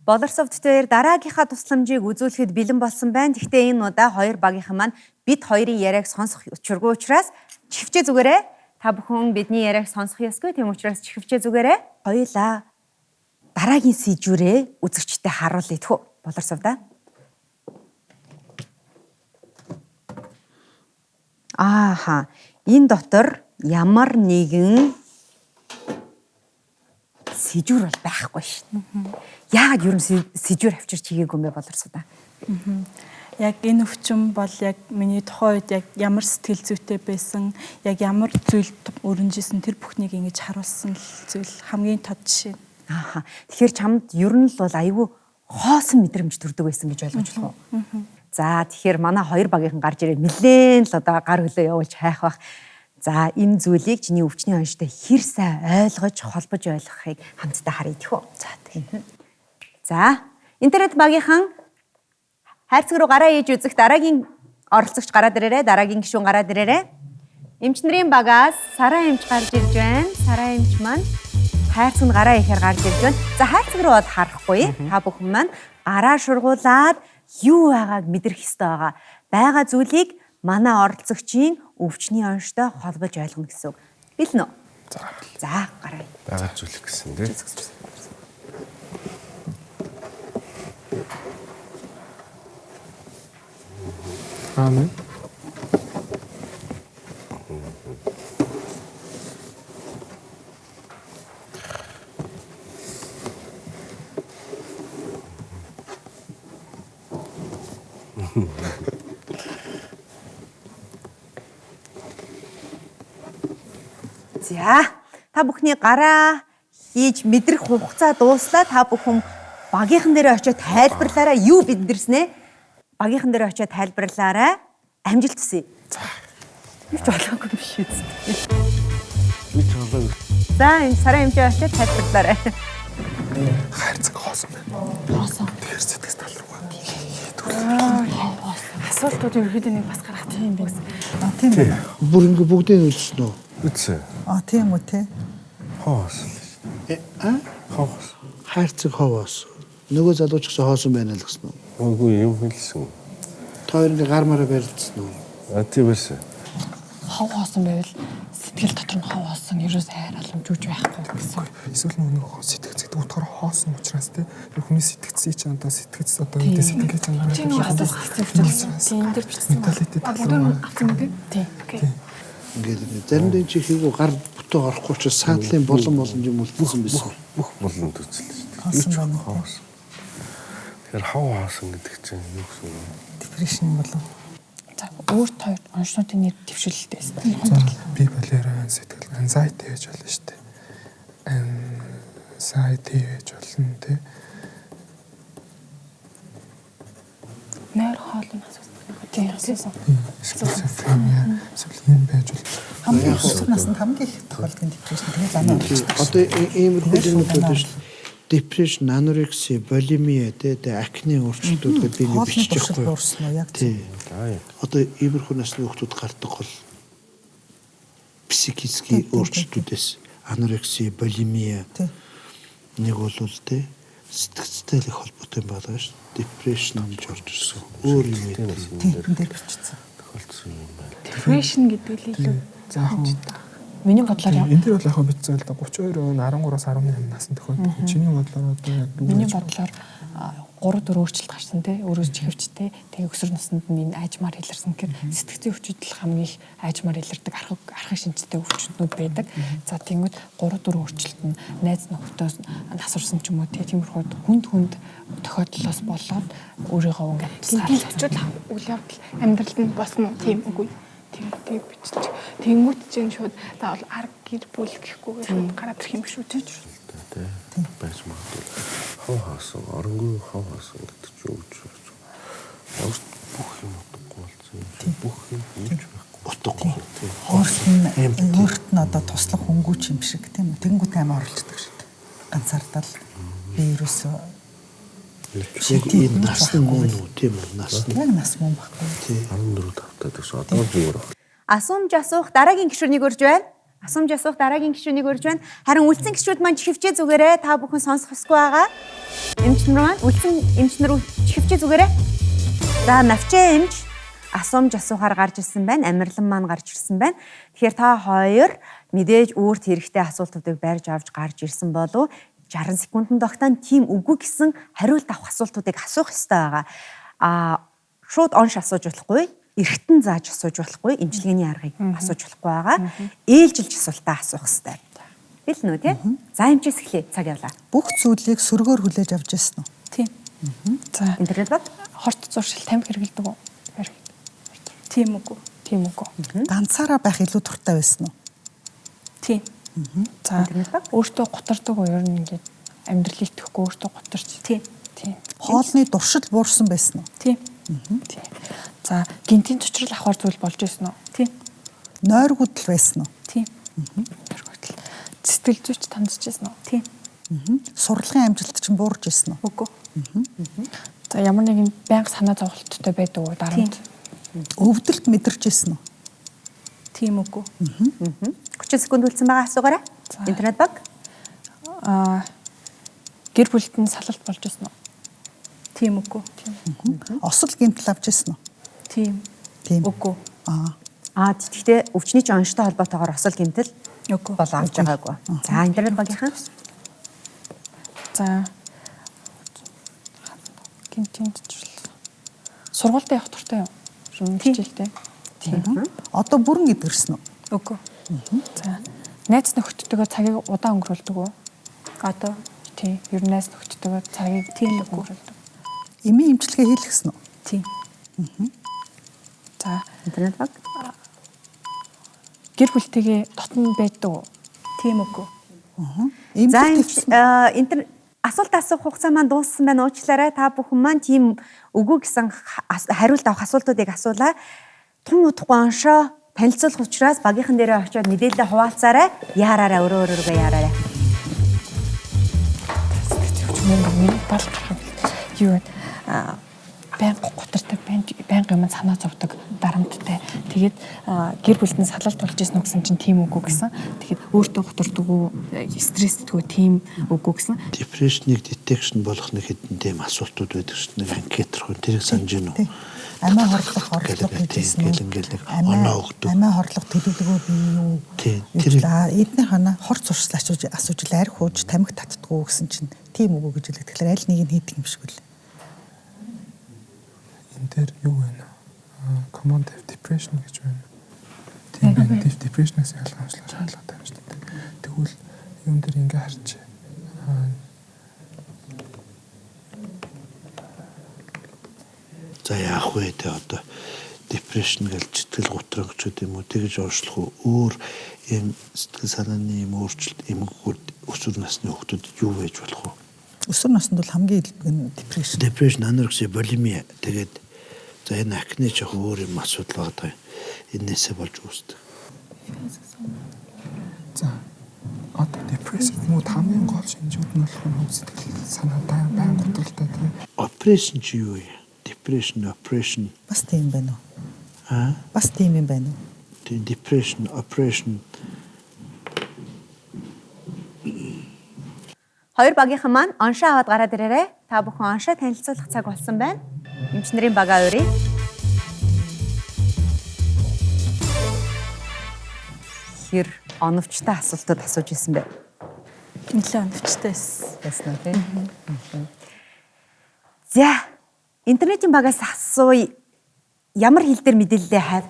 [SPEAKER 2] Болорсовд дээр дараагийнхаа тусламжийг үзүүлэхэд бэлэн болсон байна. Гэхдээ энэ удаа хоёр багийнхан маань бид хоёрын яриаг сонсох учиргүй учраас чихвчээ зүгээрээ та бүхэн бидний яриаг сонсох ёсгүй. Тийм учраас чихвчээ зүгээрээ хоёулаа дараагийн сэжүүрээ үзэгчтэй харуулъя тэхүү. Болорсовда. Ааха. Энэ дотор ямар нэгэн сэжүүр бол байхгүй шин. Яагаад ер нь сэжүүр авчирч хийгээгүй юм бэ Болорсовда?
[SPEAKER 7] Яг энэ өвчин бол яг миний тухайн үед яг ямар сэтгэл зүйтэй байсан, яг ямар зүйл өрнжсэн тэр бүхнийг ингэж харуулсан зүйл хамгийн тод жишээ.
[SPEAKER 2] Ааха. Тэгэхээр чамд ер нь л бол айгүй хоосон мэдрэмж төрдөг байсан гэж ойлгож болох уу? За тэгэхээр манай хоёр багийнхан гарч ирээд нэлээд л одоо гар хөлөө явуулж хайх бах. За энэ зүйлийг чиний өвчний онштой хэр сайн ойлгож, холбож ойлгохыг хамтдаа харъя тэхүү. За тийм. За интернет багийнхан хайрцаг руу гараа ээж үзэх дараагийн оролцогч гараад ирээрэй. Дараагийн гишүүн гараад ирээрэй. Эмчнэрийн багаас Сараа эмч гарч ирж байна. Сараа эмч маань хайрцаг гараа ихээр гарч ирж байна. За хайрцаг руу бол харахгүй. Та бүхэн маань гараа шургуулад юу байгааг мэдрэх ёстой байгаа. Бага зүйлийг манай оролцогчийн өвчний онштой холбож ойлгоно гэсэн үг. Билнэ үү? За гараа.
[SPEAKER 9] Бага зүйлэх гэсэн тийм.
[SPEAKER 3] Аамен.
[SPEAKER 2] За та бүхний гараа хийж мэдрэх хугацаа дууслаа. Та бүхэн багийнхан дээр очиод тайлбарлаарай. Юу биднэрснэ? Багийнхан дээр очиод тайлбарлаарай. Амжилт хүсье. За. Юу ч болоогүй биш үү?
[SPEAKER 9] Би ч болоогүй.
[SPEAKER 2] За энэ Сараа эмчээ очиод тайлбарлаарай.
[SPEAKER 3] Хайрцаг хоосон байна.
[SPEAKER 8] Хоосон.
[SPEAKER 3] Тэр сэтгэл тал руугаа.
[SPEAKER 4] Асуултууд ерөөдөө нэг бас гарах тийм байх.
[SPEAKER 6] Тийм үү?
[SPEAKER 5] Бүр ингэ бүгдийг үлдсэн үү?
[SPEAKER 9] Үтсэ.
[SPEAKER 6] Тийм үү те.
[SPEAKER 9] Хоос. Хоос.
[SPEAKER 5] Хайрцаг ховоос. Нөгөө залууч гэсэн хоосон байна л гэсэн үү?
[SPEAKER 9] Үгүй юм хэлсэн.
[SPEAKER 5] Тойрны гар мараа барьдсан үү?
[SPEAKER 9] Тийм байсан.
[SPEAKER 8] хов хоосон байвал сэтгэл дотор нь хов хоосон ерөөс хайр аламжууж байхгүй гэсэн.
[SPEAKER 3] Эсвэл нөгөө сэтгэцэд утгаар хоосон учраас те хүний сэтгцээ ч одоо сэтгц одоо ингэ сэтгэлээ чанараа.
[SPEAKER 8] Тийм үү одоо сэтгцээ тийм энэ дэр бичсэн.
[SPEAKER 3] Менталитет
[SPEAKER 8] тийм.
[SPEAKER 5] Ингээд заримдаа чи хийгүү гар бүтэн орохгүй ч саадлын боломж юм үлдсэн байсан.
[SPEAKER 9] Бүх боломж үзлээ шүү дээ. Хоосон. Тэгэхээр хав хоосон гэдэг чинь юу гэсэн юм?
[SPEAKER 6] Депрешн болов.
[SPEAKER 8] За өөрт хоёр онцлогын нэр дэвшилтэй байсан.
[SPEAKER 3] Би балеран сэтгэл anxiety гэж болно шүү дээ. Anxiety гэж болно те.
[SPEAKER 8] Нойр хоолны асуудал. Тийм асуусан.
[SPEAKER 3] Шизофрения эсвэл байж бол
[SPEAKER 6] Хамгийн өсвөр наснд хамгийн их тохиолдол депрешн тэгээ занаа болчихдог.
[SPEAKER 5] Одоо иймэрхүү юмнууд байдаг шүү дээ. Депрешн, анорексия, булимия тэгээ акне өөрчлөлтүүд гэдэг би нэг бичиж
[SPEAKER 6] хоолны
[SPEAKER 5] байхгүй.
[SPEAKER 6] уурсан уу яг
[SPEAKER 5] Тий. Одоо иймэрхүү насны хүмүүс гардаг бол психический өөрчлөлтүүдээс анорексия, булимия нэг бол тий сэтгцтэй л их холбоотой байгаа шүү. Депрешн гэж орж ирсэн. Өөр юм ээ.
[SPEAKER 6] тийм дээр бичсэн.
[SPEAKER 9] Тохиолдсон юм байна.
[SPEAKER 4] Depression гэдэг л илүү
[SPEAKER 8] Заахын миний бодлоор
[SPEAKER 3] энэ дээр бол яг бичсэн л да 32 13-аас 18 насны тохиолдол. Чиний бодлоор одоо яг
[SPEAKER 8] миний бодлоор 3-4 өөрчлөлт гарсан те өөрөөс чихвчтэй тэгээ өсвөр наснд нь энэ ажмаар илэрсэн гэхээр сэтгцийн өвчтөл хамгийн их ажмаар илэрдэг архаг шинжтэй өвчтнүүд байдаг. За тэгвэл 3-4 өөрчлөлт нь найз нөхдөс насварсан ч юм уу тиймэрхүү хүнд тохиолдлоос болоод өөрийгөө ингээд
[SPEAKER 4] тусгаарлаж үйл явдал амьдралд нь босно тийм үгүй. Тийм бичиж. Тэнгүүт чинь шууд заавал арга гэр бүл гэхгүйгээр шууд гараад ирэх юм шүү дээ.
[SPEAKER 9] Тийм байж магадгүй. Хав хоосон, оронгүй хав хоосон гэдэг чинь юу гэж байна? Бүх юм утгагүй болсон юм. Бүх юм хийж байхгүй. Утгагүй.
[SPEAKER 6] Өөрт нь одоо туслах хөнгүүч юм шиг тийм үү? Тэнгүүт амар орлцдог шүү дээ. Ганцаардал би ерөөсөө
[SPEAKER 5] яг энэ насны мөн үү тийм үү?
[SPEAKER 6] Яг нас мөн байхгүй.
[SPEAKER 5] Тий.
[SPEAKER 9] 14 тавтаад гэсэн одоо зүгээр.
[SPEAKER 2] Асуумж асуух дараагийн гишүүнийг урьж байна. Асуумж асуух дараагийн гишүүнийг урьж байна. Харин үлдсэн гишүүд маань чихвчээ зүгээрээ та бүхэн сонсох ёсгүй байгаа. Эмчнэр маань үлдсэн эмчнэр чихвчээ зүгээрээ. За навчаа эмч асуумж асуухаар гарч ирсэн байна. Амирлан маань гарч ирсэн байна. Тэгэхээр та хоёр мэдээж өөрт хэрэгтэй асуултуудыг барьж авч гарч ирсэн болов 60 секундэд тогтоон тийм үгүй гэсэн хариулт авах асуултуудыг асуух ёстой байгаа. Шууд онш асууж болохгүй. Эргэтэн зааж асууж болохгүй, эмчилгээний аргыг асууж болохгүй байгаа. Ээлжилж асуултаа асуух хэрэгтэй. Бил нүү тий? За эмчээс эхлэе. Цаг явлаа.
[SPEAKER 6] Бүх зүйлийг сөргөөр хүлээж авч ирсэн үү?
[SPEAKER 8] тийм. За
[SPEAKER 2] Интернет бат?
[SPEAKER 8] хорт зуршил тамхи хэрэглэдэг үү?
[SPEAKER 7] Тийм үгүй.
[SPEAKER 8] Тийм үгүй.
[SPEAKER 6] Ганцаараа байх илүү дуртай байсан уу?
[SPEAKER 7] Тийм.
[SPEAKER 8] За өөртөө гутардаг уу ер нь ингээд амьдрал итгэхгүй өөртөө гутарч.
[SPEAKER 7] Тийм.
[SPEAKER 8] Тийм.
[SPEAKER 6] Хоолны дуршил буурсан байсан уу?
[SPEAKER 7] Тийм.
[SPEAKER 8] Тийм. За гинтийн цочрол авахар зүйл болж ирсэн үү?
[SPEAKER 7] Тийм.
[SPEAKER 6] Нойр гудал байсан уу?
[SPEAKER 7] Тийм.
[SPEAKER 8] Сэтгэл зүйч тандж ирсэн үү?
[SPEAKER 7] Тийм.
[SPEAKER 6] Сурлагын амжилт чинь буурж ирсэн үү?
[SPEAKER 7] Үгүй.
[SPEAKER 8] За ямар нэгэн байнга санаа зовлттой байдаг уу дарамт?
[SPEAKER 6] Өвдөлт мэдэрч ирсэн үү?
[SPEAKER 7] Тийм үгүй.
[SPEAKER 2] 30 секунд үлдсэн байгаа асуугаарай. Интернет баг?
[SPEAKER 8] Гэр бүлд нь салалт болж ирсэн үү?
[SPEAKER 7] Тийм үгүй.
[SPEAKER 6] Осол гэмтэл авч ирсэн үү?
[SPEAKER 7] Тийм.
[SPEAKER 6] Тийм.
[SPEAKER 7] Үгүй.
[SPEAKER 2] Тэгэхдээ өвчний чинь онцтой холбоотойгоор осол гэмтэл
[SPEAKER 7] Үгүй.
[SPEAKER 2] бол авч байгаагүй. За интернет багийнхан.
[SPEAKER 8] За гинтийн цочрол. Сургуультай явах туртай юу? Хичээлтэй. Тийм.
[SPEAKER 6] Одоо бүрэн идэрсэн үү?
[SPEAKER 7] Үгүй.
[SPEAKER 8] За найз нөхдөдөө цагийг удаан өнгөрүүлдэг үү?
[SPEAKER 7] Одоо
[SPEAKER 8] Тийм. Ер нь найз нөхдөдөө цагийг
[SPEAKER 7] тийм үгүй.
[SPEAKER 6] Эмийн эмчилгээ хийлгэсэн үү?
[SPEAKER 7] Тийм.
[SPEAKER 8] За
[SPEAKER 2] Интернет баг?
[SPEAKER 8] гэр бүлтэйгээ дотн байдаг уу?
[SPEAKER 7] Тийм үгүй.
[SPEAKER 2] За
[SPEAKER 6] Эмчилгээ
[SPEAKER 2] асуулт асуух хугацаа маань дууссан байна. Уучлаарай. Та бүхэн маань тийм үгүй гэсэн хариулт авах асуултуудыг асуулаа. Тун удахгүй оншоо танилцуулах учраас багийнхан дээрээ очиод мэдээлэлээ хуваалцаарай. Яараарай өөрөө яараарай.
[SPEAKER 8] Миний бал гарах юу вэ? Байнга гутардаг, байнга юм санаа зовдөг, дарамттай. Тэгээд гэр бүлд нь салалт болж ирсэн гэсэн чинь тийм үгүй гэсэн. Тэгээд өөртөө гутардаг уу, стрессдэггүй тийм үгүй гэсэн.
[SPEAKER 5] Депрешнийг детекшн болох нэг хэдэн тийм асуултууд байдаг шүү дээ. Нэг анкет руу тэрийг санаж гэнэ үү?
[SPEAKER 6] амиа хорлох гэжсэн үү? Амиа хорлох төлөвлөгөө бий юу? Тэр эдний хана хорц уршлаач асууж арх хууж тамхи татдггүй гэсэн чинь тийм үгүй гэж хэлдэг. Тэгэхээр аль нэг нь хийдэг юм шиг үл.
[SPEAKER 3] Энэ дээр юу вэ? Command F depression гэж байна. Тийм depression-аас ялгаамжлах шаардлагатай юм шүү дээ. Тэгвэл юун дээр ингээ харж
[SPEAKER 5] за яах вэ те одоо depression гэж сэтгэл готрогч юм уу тэгж оршлох уу өөр юм сэтгэл санааны юм өөрчлөлт эмгэгүүд өсвөр насны хүүхдүүд юу байж болох вэ?
[SPEAKER 6] Өсвөр наснд бол хамгийн
[SPEAKER 5] depression анорексия булимия тэгээд за энэ акне жоо өөр юм асуудал байгаа. Энээсээ болж үүсдэг.
[SPEAKER 3] За одоо depression муу хамгийн гол шинжүүд нь болох сэтгэл санаатай байн готролтой тийм.
[SPEAKER 5] Operation чи юу вэ? Depression, operation.
[SPEAKER 6] Бас тийм байна уу? Бас тийм юм байна уу?
[SPEAKER 5] Тийм depression, operation.
[SPEAKER 2] Хоёр багийнхан маань оншоо аваад гараад ирээрээ. Та бүхэн оншоо танилцуулах цаг болсон байна. Эмчнэрийн бага өрий. Хэр оновчтой асуултууд асууж исэн бэ?
[SPEAKER 7] Нэлээд оновчтой байсан
[SPEAKER 2] тийм. За интернетийн багаас асууя. Ямар хэл дээр мэдээлэлээ хайв?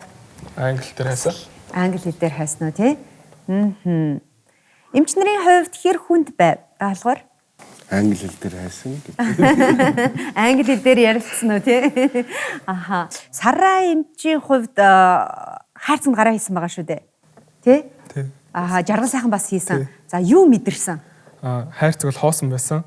[SPEAKER 3] Англи дээр хайсан.
[SPEAKER 2] Англи хэл дээр хайсан уу тий? Эмчнэрийн хувьд хэр хүнд байв? Даалгавар?
[SPEAKER 9] Англи хэл дээр хайсан гэдэг.
[SPEAKER 2] Англи хэл дээр ярилцсан уу тий? Аха. Сараа эмчийн хувьд хаарцанд гараа хийсэн байгаа шүү дээ. Тий? Аха, жаргал сайхан бас хийсэн. За юу мэдэрсэн?
[SPEAKER 3] Хайрцаг бол хоосон байсан.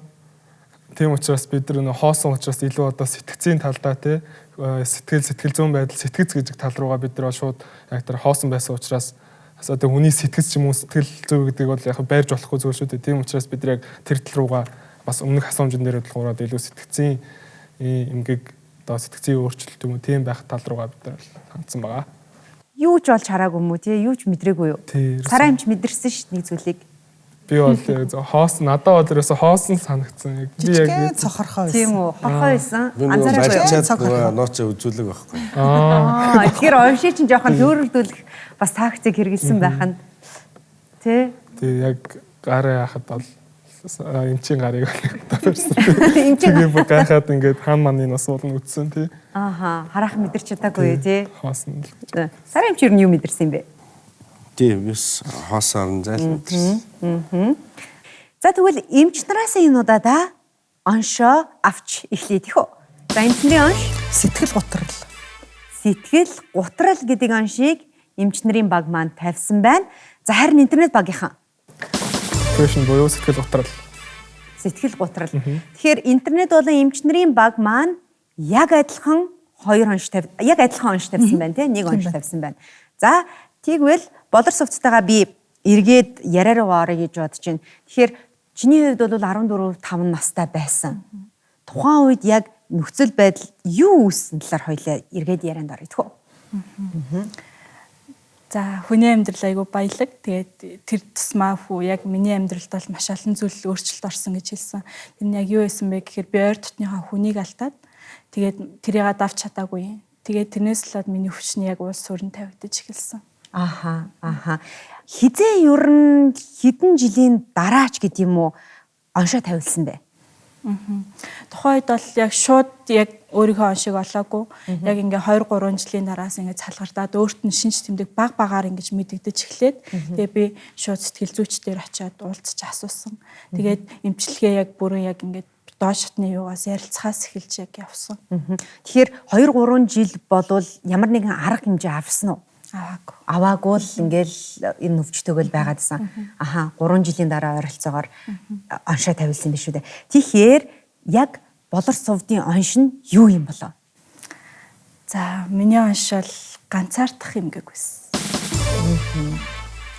[SPEAKER 3] Тийм учраас бид нар хоосон учраас илүү одоо сэтгцийн талдаа тий сэтгэл зүйн байдал сэтгэц гэж тал руугаа бид нар шууд яг тэр хоосон байсан учраас одоо хүний сэтгэц ч юм уу сэтгэл зүй гэдэг бол яг байрж болохгүй зүйл шүү дээ. Тийм учраас бид нар яг тэр тал руугаа бас өмнөх асуумжин дээр болохоор илүү сэтгцийн эмгэг одоо сэтгцийн өөрчлөлт юм уу тийм байх тал руугаа бид нар хандсан байгаа.
[SPEAKER 2] Юу ч болж хараагүй юм уу тий юу ч мэдрээгүй юу? Сараа эмч мэдэрсэн шүү дээ нэг зүйлийг.
[SPEAKER 3] Би бол хоосон надад бол ерөөсө хоосон санагдсан. Би яг
[SPEAKER 6] цохорхоо байсан.
[SPEAKER 2] Тийм үү? Хорхоо байсан.
[SPEAKER 9] Анзаараагүй нууцаа үзүүлэг байхгүй.
[SPEAKER 2] Тэгэхээр онший чинь жоохон төөрөлдүүлэх бас тактик хэрэгэлсэн байх нь. Тэ?
[SPEAKER 3] Яг гараа яхад бол эмчийн гарыг тавьсан. Тэгээ бүх гайхаад ингээд хаан маань энэ асуулт үтсэн тий.
[SPEAKER 2] Ааха, харах мэдэрч чадаагүй тий.
[SPEAKER 3] Хоосон л.
[SPEAKER 2] Сараа эмч юу мэдэрсэн бэ?
[SPEAKER 9] Тийм юус хоосоор зайлшгүй.
[SPEAKER 2] За тэгвэл эмч нараас энэ удаадаа оншоо авч эхлэе тэхүү. За эмчнэрийн онш
[SPEAKER 6] сэтгэл готрол.
[SPEAKER 2] Сэтгэл готрол гэдэг оншийг эмчнэрийн баг маань тавьсан байна. За харин интернет багийнхан.
[SPEAKER 3] Depression буюу сэтгэл готрол.
[SPEAKER 2] Сэтгэл готрол. Тэгэхээр интернет болон эмчнэрийн баг маань яг адилхан тавьсан байна тийм нэг онш тавьсан байна. За тэгвэл болор сувцтайгаа би эргээд яриараа орё гэж бодож байна. Тэгэхээр чиний хувьд бол 14-5 настай байсан. Тухайн үед яг нөхцөл байдал юу үүссэн талаар хоёлаа эргээд ярианд орё тэхүү.
[SPEAKER 7] За хүний амьдрал айгүй баялаг. Тэгээд тэр тусмаа хүү яг миний амьдралд бол маш олон зүйл өөрчлөлт орсон гэж хэлсэн. Тэр нь яг юу байсан бэ гэхээр би ойр дотныхаа хүнийг алдаад тэгээд тэрийг давч чадаагүй. Тэгээд тэрнээс л миний хүчний яг уус суурин тавигдаж эхэлсэн.
[SPEAKER 2] Аха. Хизээ ер нь хэдэн жилийн дараач гэдэг юм уу оншоо тавилсан бэ?
[SPEAKER 7] Тухайн үед бол яг шууд яг өөрийнхөө оншиг олоогүй. Яг ингээ 2-3 жилийн дараас ингээ цалгартаад өөрт нь шинж тэмдэг баг багаар ингэж мэдэгдэж эхлээд тэгээ би шууд сэтгэл зүйчдээр очиад уулзч асуусан. Тэгээд эмчилгээ яг бүрэн яг ингээ доош шатны юугаас ярилцахаас эхэлж яг явсан.
[SPEAKER 2] Тэгэхээр 2-3 жил болвол ямар нэгэн арга хэмжээ авсан уу? Аваагүй л ингээл энэ өвчтөгөл байгаадсан. Аха 3 жилийн дараа ойролцоогоор оншоо тавилсан биш үү дээ. Тэгэхээр яг болор сувдын онш нь юу юм болоо?
[SPEAKER 7] За миний онш бол ганцаардах эмгэг байсан.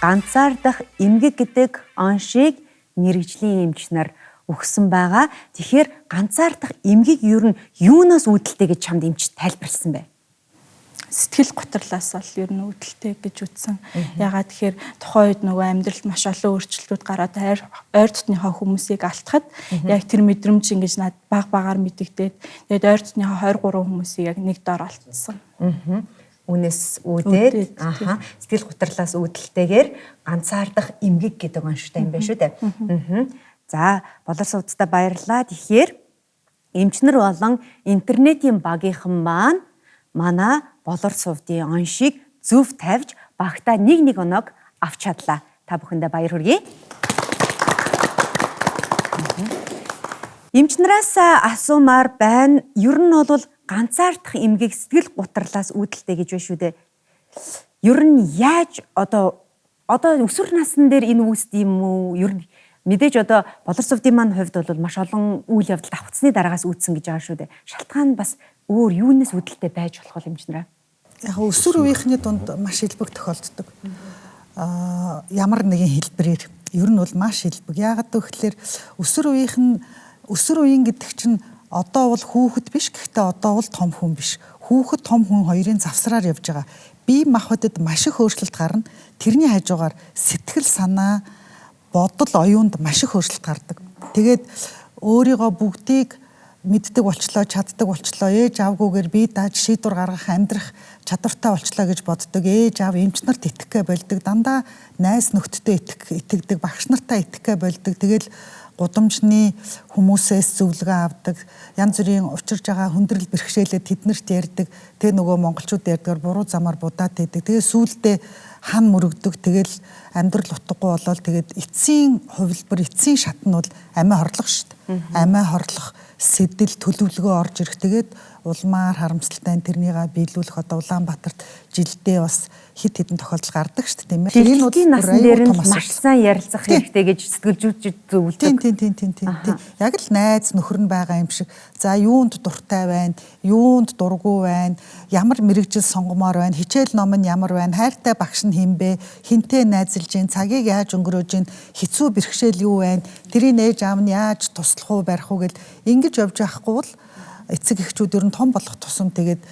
[SPEAKER 2] Ганцаардах эмгэг гэдэг оншийг мэргэжлийн эмч нар өгсөн байгаа. Тэгэхээр ганцаардах эмгэг ер нь юунаас үүдэлтэй гэж чамд эмч тайлбарлсан бэ?
[SPEAKER 7] сэтгэл готрлаас бол ер нь үүдэлтэй гэж үзсэн. Ягаад тэгэхээр тухайн үед нөгөө амьдралд маш олон өөрчлөлтүүд гараад ойр дотныхоо хүмүүсийг алтахад яг тэр мэдрэмж ингэж над багаар мэдэгдээд тэгээд ойр дотныхоо 23 хүмүүсийг яг нэг доор олцсон.
[SPEAKER 2] Үнэс үүдээд сэтгэл готрлаас үүдэлтэйгээр ганцаардах эмгэг гэдэг онштой юм байна шүү дээ. За болор суудтай баярлалаа. Тэгэхээр эмчнэр болон интернетийн багийнхан маань манай болор сувдын оншийг зөв тавьж багтаа нэг оног авч чадлаа. Та бүхэндээ баяр хүргэе. Эмчнараас асуумаар байна. Ер нь бол ганцаардах эмгэг сэтгэл готрлаас үүдэлтэй гэж байна шүү дээ. Ер нь яаж одоо өсвөр насн дээр энэ үүсдэг юм уу? Ер нь мэдээж одоо болор сувдын маань хувьд бол маш олон үйл явдал давхцсны дараагаас үүдсэн гэж байгаа шүү дээ. Шалтгаан бас өөр юунаас үүдэлтэй байж болох юм эмчнэрээ?
[SPEAKER 6] Яг өсвөр үеийнхний дунд маш илбэг тохиолддог. Ямар нэгэн хэлбэрээр ер нь бол маш илбэг. Яагаад гэвэл өсвөр үеийн гэдэг чинь одоо бол хүүхэд биш, гэхдээ одоо бол том хүн биш. Хүүхэд том хүн хоёрын завсраар явж байгаа. Бие махбодод маш их өөрчлөлт гарна. Тэрний хажуугаар сэтгэл санаа, бодол, оюунд маш их өөрчлөлт гардаг. Тэгээд өөрийгөө бүгдийг мэддэг болчлоо, чаддаг болчлоо, ээж аавгүйгээр бие дааж шийдвэр гаргах, амьдрах чадвартай болчлоо гэж боддог. Ээж аав эмч нарт итгэхэ болдог. Дандаа найз нөхдөдөө итгэдэг, багш нартаа итгэхэ болдог. Тэгэл гудамжны хүмүүсээс зөвлөгөө авдаг. Янз бүрийн учирж байгаа хүндрэл бэрхшээлээ тэднэрт ярьдаг. Тэгээ нөгөө монголчууд ярьдгаар буруу замаар будаад байдаг. Тэгээ сүүлдээ хан мөрөгдөг. Тэгэл амьдрал утгагүй болол тэгээд эцсийн хувилбар, эцсийн шат нь бол амиа хорлох шүү дээ. Амиа хорлох сэтэл төлөвлөгөө орж ирэх. Тэгээд улмаар харамсалтай тэрнийгээ биелүүлэх одоо Улаанбаатарт жилдээ бас хит хитэн тохиолдол гардаг шүү дээ, тийм ээ.
[SPEAKER 2] Энэ бол насны дээр нь маш сайн ярилцах хэрэгтэй гэж сэтгэлжүүлж зөвлөдөг.
[SPEAKER 6] Тийм. Яг л найз нөхөр нь байгаа юм шиг. За юунд дуртай байна, юунд дургүй байна, ямар мэрэгжил сонгомоор байна, хичээл ном нь ямар байна, хайртай багш нь хэн бэ, хинтээ найзалж гин, цагийг яаж өнгөрөөж гин, хэцүү бэрхшээл юу байна, тэрийг ээж аав нь яаж туслах уу, барих уу гэл ингэж явж байхгүй бол эцэг эхчүүд ер нь том болох тусам тэгээд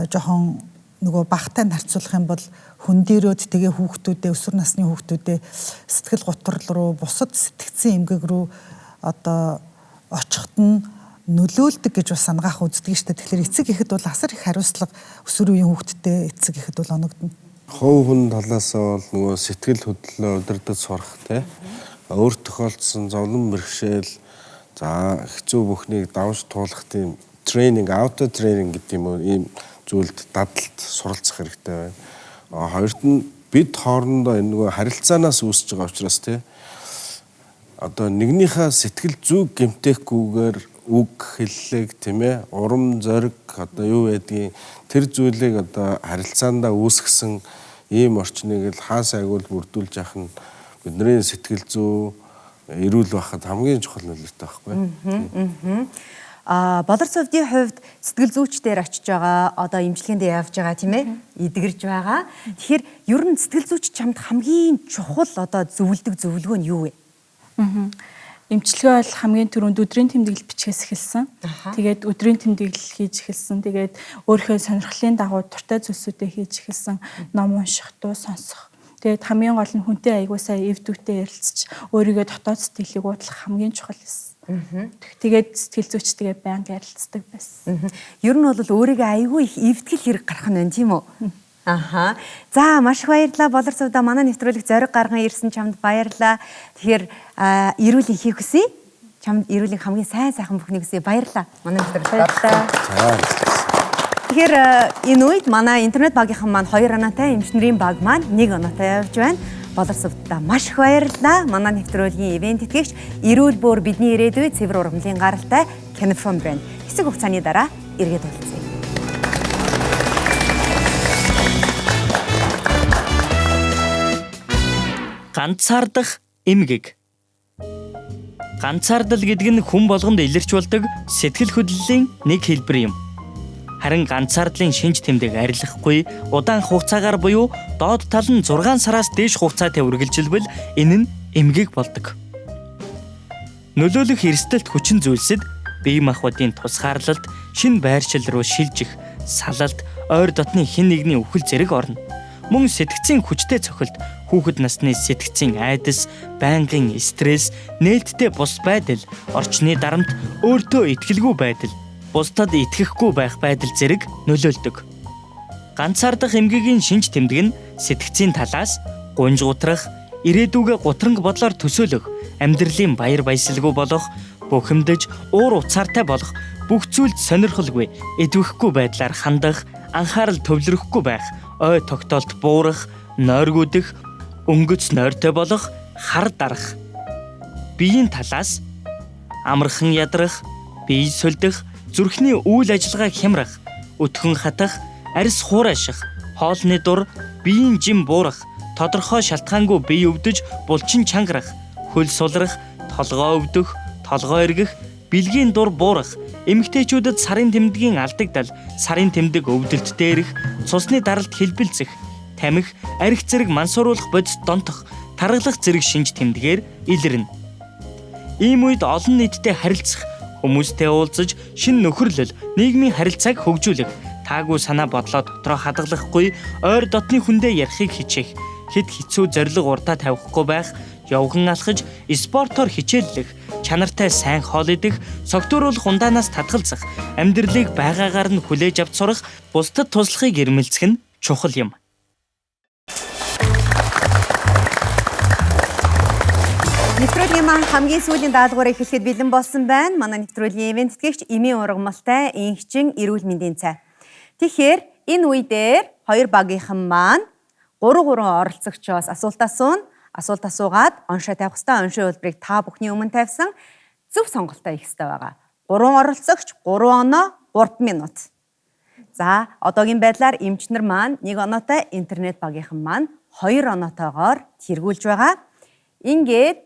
[SPEAKER 6] жоохон нөгөө багтай харьцуулах юм бол хүндирөөд тэгээ хүүхдүүдээ, өсвөр насны хүүхдүүдээ сэтгэл готрол руу, бусад сэтгцэн эмгэг рүү одоо очихт нь нөлөөлдөг гэж бас ангаах үздэг шүү дээ. Тэгэхээр эцэг эхэд бол асар их хариуцлага өсвөр үеийн хүүхдтэй эцэг эхэд бол оногдно.
[SPEAKER 9] Хувь хүн талаас бол нөгөө сэтгэл хөдлөлөө удирдах сурах те. Өөр тохиолдсон зовлон бэрхшээл, за хэцүү бүхнийг давж туулах тийм тренинг, ауто тренинг гэдэг юм уу, ийм зүйлд дадалд суралцах хэрэгтэй байна. Хоёрт нь бид хоорондоо энэ нөгөө харилцаанаас үүсэж байгаа учраас те. Одоо нэгнийхээ сэтгэл зүг гэмтээхгүйгээр үг хэллэг тийм ээ, урам зориг одоо юу байдгийг тэр зүйлийг одоо харилцаандаа үүсгэсэн ийм орчныг л хаа сайгуул бүрдүүлж явах нь бидний сэтгэл зүй эрүүл байхад хамгийн чухал нөлөөтэй байхгүй.
[SPEAKER 2] Болор сувдын хувьд сэтгэл зүйчдээр очиж байгаа, одоо эмчилгээндээ явж байгаа тийм ээ, эдгэрж байгаа. Тэгэхээр ер нь сэтгэл зүйч чамд хамгийн чухал одоо зөвлөдөг зөвлөгөө нь юу вэ?
[SPEAKER 7] Эмчилгээ бол хамгийн түрүүнд өдрийн тэмдэглэл бичгээс эхэлсэн. Тэгээд өдрийн тэмдэглэл хийж эхэлсэн. Тэгээд өөрийнхөө сонирхлын дагуу дуртай зүйлсүүдээ хийж эхэлсэн. Ном унших, дуу сонсох. Тэгээд хамгийн гол нь хүнтэй аягүй сайн эв дүүтэй ярилцж өөрийгөө дотоод сэтгэлийг уудлах хамгийн чухал юм. Тэгээд сэтгэл зүйчтэйгээ байнга ярилцдаг байсан.
[SPEAKER 2] Ер нь бол өөрийгөө аягүй их эвтгэл хэрэг гарах нь байна тийм үү? За маш их баярлалаа. Болор сувдаа манай нэвтрүүлэг зориг гарган ирсэн чамд баярлалаа. Тэгэхээр эрүүл энхийг хүсье. Чамд эрүүлийн хамгийн сайн сайхан бүхнийг хүсье. Баярлалаа. Манай нэвтрүүлэг баярлалаа. Тэгэхээр энэ үед манай интернет багийнхан маань 2 оноотой, эмчнэрийн баг маань 1 оноотой явж байна. Болор сувдаа маш их баярлалаа. Манай нэвтрүүлгийн ивент тэтгэгч эрүүл бүр бидний ирээдүй цэвэр ургамлын гаралтай Canifron брэнд. Хэсэг хугацааны дараа эргээд уулзъя.
[SPEAKER 10] Ганцаардах эмгэг. Ганцаардал гэдэг нь хүн болгонд илэрч болдог сэтгэл хөдлөлийн нэг хэлбэр юм. Харин ганцаардлын шинж тэмдэг арилгахгүй удаан хугацаагаар буюу доод тал нь 6 сараас дээш хугацаатай үргэлжилбэл энэ нь эмгэг болдог. Нөлөөлөх эрсдэлт хүчин зүйлсэд бие махбодын тусгаарлалт, шин байршил руу шилжих, салалт, ойр дотны хэн нэгний үхэл зэрэг орно. Мөн сэтгцийн хүчтэй цохилт, хүүхэд насны сэтгцийн айдас, байнгын стресс, нээлттэй бус байдал, орчны дарамт, өөртөө итгэлгүй байдал, бусдад итгэхгүй байх байдал зэрэг нөлөөлдөг. Ганцаардах эмгэгийн шинж тэмдэг нь сэтгцийн талаас гунж гутрах, ирээдүгэ гутранг бодлоор төсөөлөх, амьдралын баяр баясгалгүй болох, бухимдаж, уур уцаартай болох, бүх зүйлд сонирхолгүй, эдвэхгүй байдлаар хандах, анхаарал төвлөрөхгүй байх, ой тогтоолт буурах, нойргүүдэх, өнгөц нойртой болох, хар дарах. Биеийн талаас амархан ядрах, бие сулдах, зүрхний үйл ажиллагааг хямрах, өтгөн хатах, арьс хуурайших, хоолны дур, биеийн жим буурах, тодорхой шалтгаангүй бие өвдөж, булчин чангарах, хөл сулрах, толгой өвдөх, толгой эргэх, бэлгийн дур буурах, эмэгтэйчүүдэд сарын тэмдгийн алдагдал, сарын тэмдэг өвдөлт дээрх, цусны даралт хэлбэлцэх, тамхи, арх зэрэг мансууруулах бодис донтох, таргалах зэрэг шинж тэмдгээр илэрнэ. Ийм үед олон нийттэй харилцах, хүмүүстэй уулзаж, шин нөхөрлөл, нийгмийн харилцааг хөгжүүлэх, таагүй санаа бодлоо дотроо хадгалахгүй, ойр дотны хүндээ ярихыг хичээх, хэд хэцүү зориг урдаа тавихгүй байх, явган алхаж, спортоор хичээллэх, чанартай сайн хоол идэх, согтууруулах ундаанаас татгалзах, амьдралыг байгаагаар нь хүлээж авч сурах, бусдад туслахыг ирмэлцэх нь чухал юм.
[SPEAKER 2] Нэвтрүүлгийн маань хамгийн сүүлийн даалгаврыг эхлэхэд бэлэн болсон байна. Манай нэвтрүүлгийн ивент тэтгэгч Эмийн ургамалтай инхчин эрүүл мэндийн цай. Тэгэхээр энэ үе дээр хоёр багийнхан маань 3 оролцогчоос асуулт асуугаад оншоо тавих хэвээр оншийн үйлбэрийг та бүхний өмнө тавьсан зөв сонголтоо хийх хэвээр байгаа. 3 оролцогч 3 оноо 3 минут. За одоогийн байдлаар эмчнэр маань 1 оноотой, интернет багийнхан маань 2 оноотойгоор тэргүүлж байгаа. Ингээд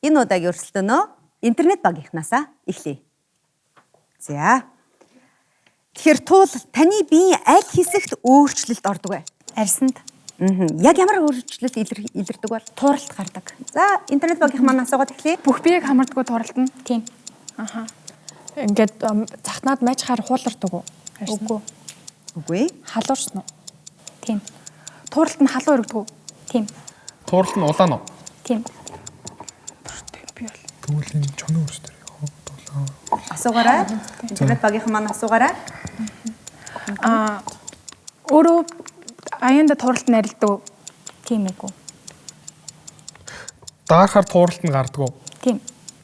[SPEAKER 2] энэ удаагийн өрсөлдөөнөө интернет багийнхнаасаа эхлэе. За. Тэгэхээр туул таны биеийн аль хэсэгт өөрчлөлт ордог вэ?
[SPEAKER 1] Арьсанд.
[SPEAKER 2] Яг ямар өөрчлөлт илэрдэг бол?
[SPEAKER 1] Тууралт гардаг.
[SPEAKER 2] За, интернет багийнх маань асуугаад эхлэе.
[SPEAKER 4] Бүх биеийг хамардггүй тууралт нь.
[SPEAKER 1] Тийм.
[SPEAKER 4] Аха.
[SPEAKER 8] Ингээд захнаад майжхаар хуулардаг уу?
[SPEAKER 1] Үгүй.
[SPEAKER 2] Үгүй.
[SPEAKER 8] Халуурсан уу?
[SPEAKER 1] Тийм.
[SPEAKER 4] Тууралт нь халуун өргөдөг үү?
[SPEAKER 1] Тийм.
[SPEAKER 3] Тууралт нь улаан уу?
[SPEAKER 1] Тийм.
[SPEAKER 3] Төвлийн чоноо өрсдөр.
[SPEAKER 2] Асуугаарай. Интернет багийнхан маань асуугаарай.
[SPEAKER 4] Өөрөө аяанда тууралт нь арилдаг.
[SPEAKER 1] Тийм ээгүй.
[SPEAKER 3] Даарахаар тууралт нь гардаг уу?
[SPEAKER 1] Тийм.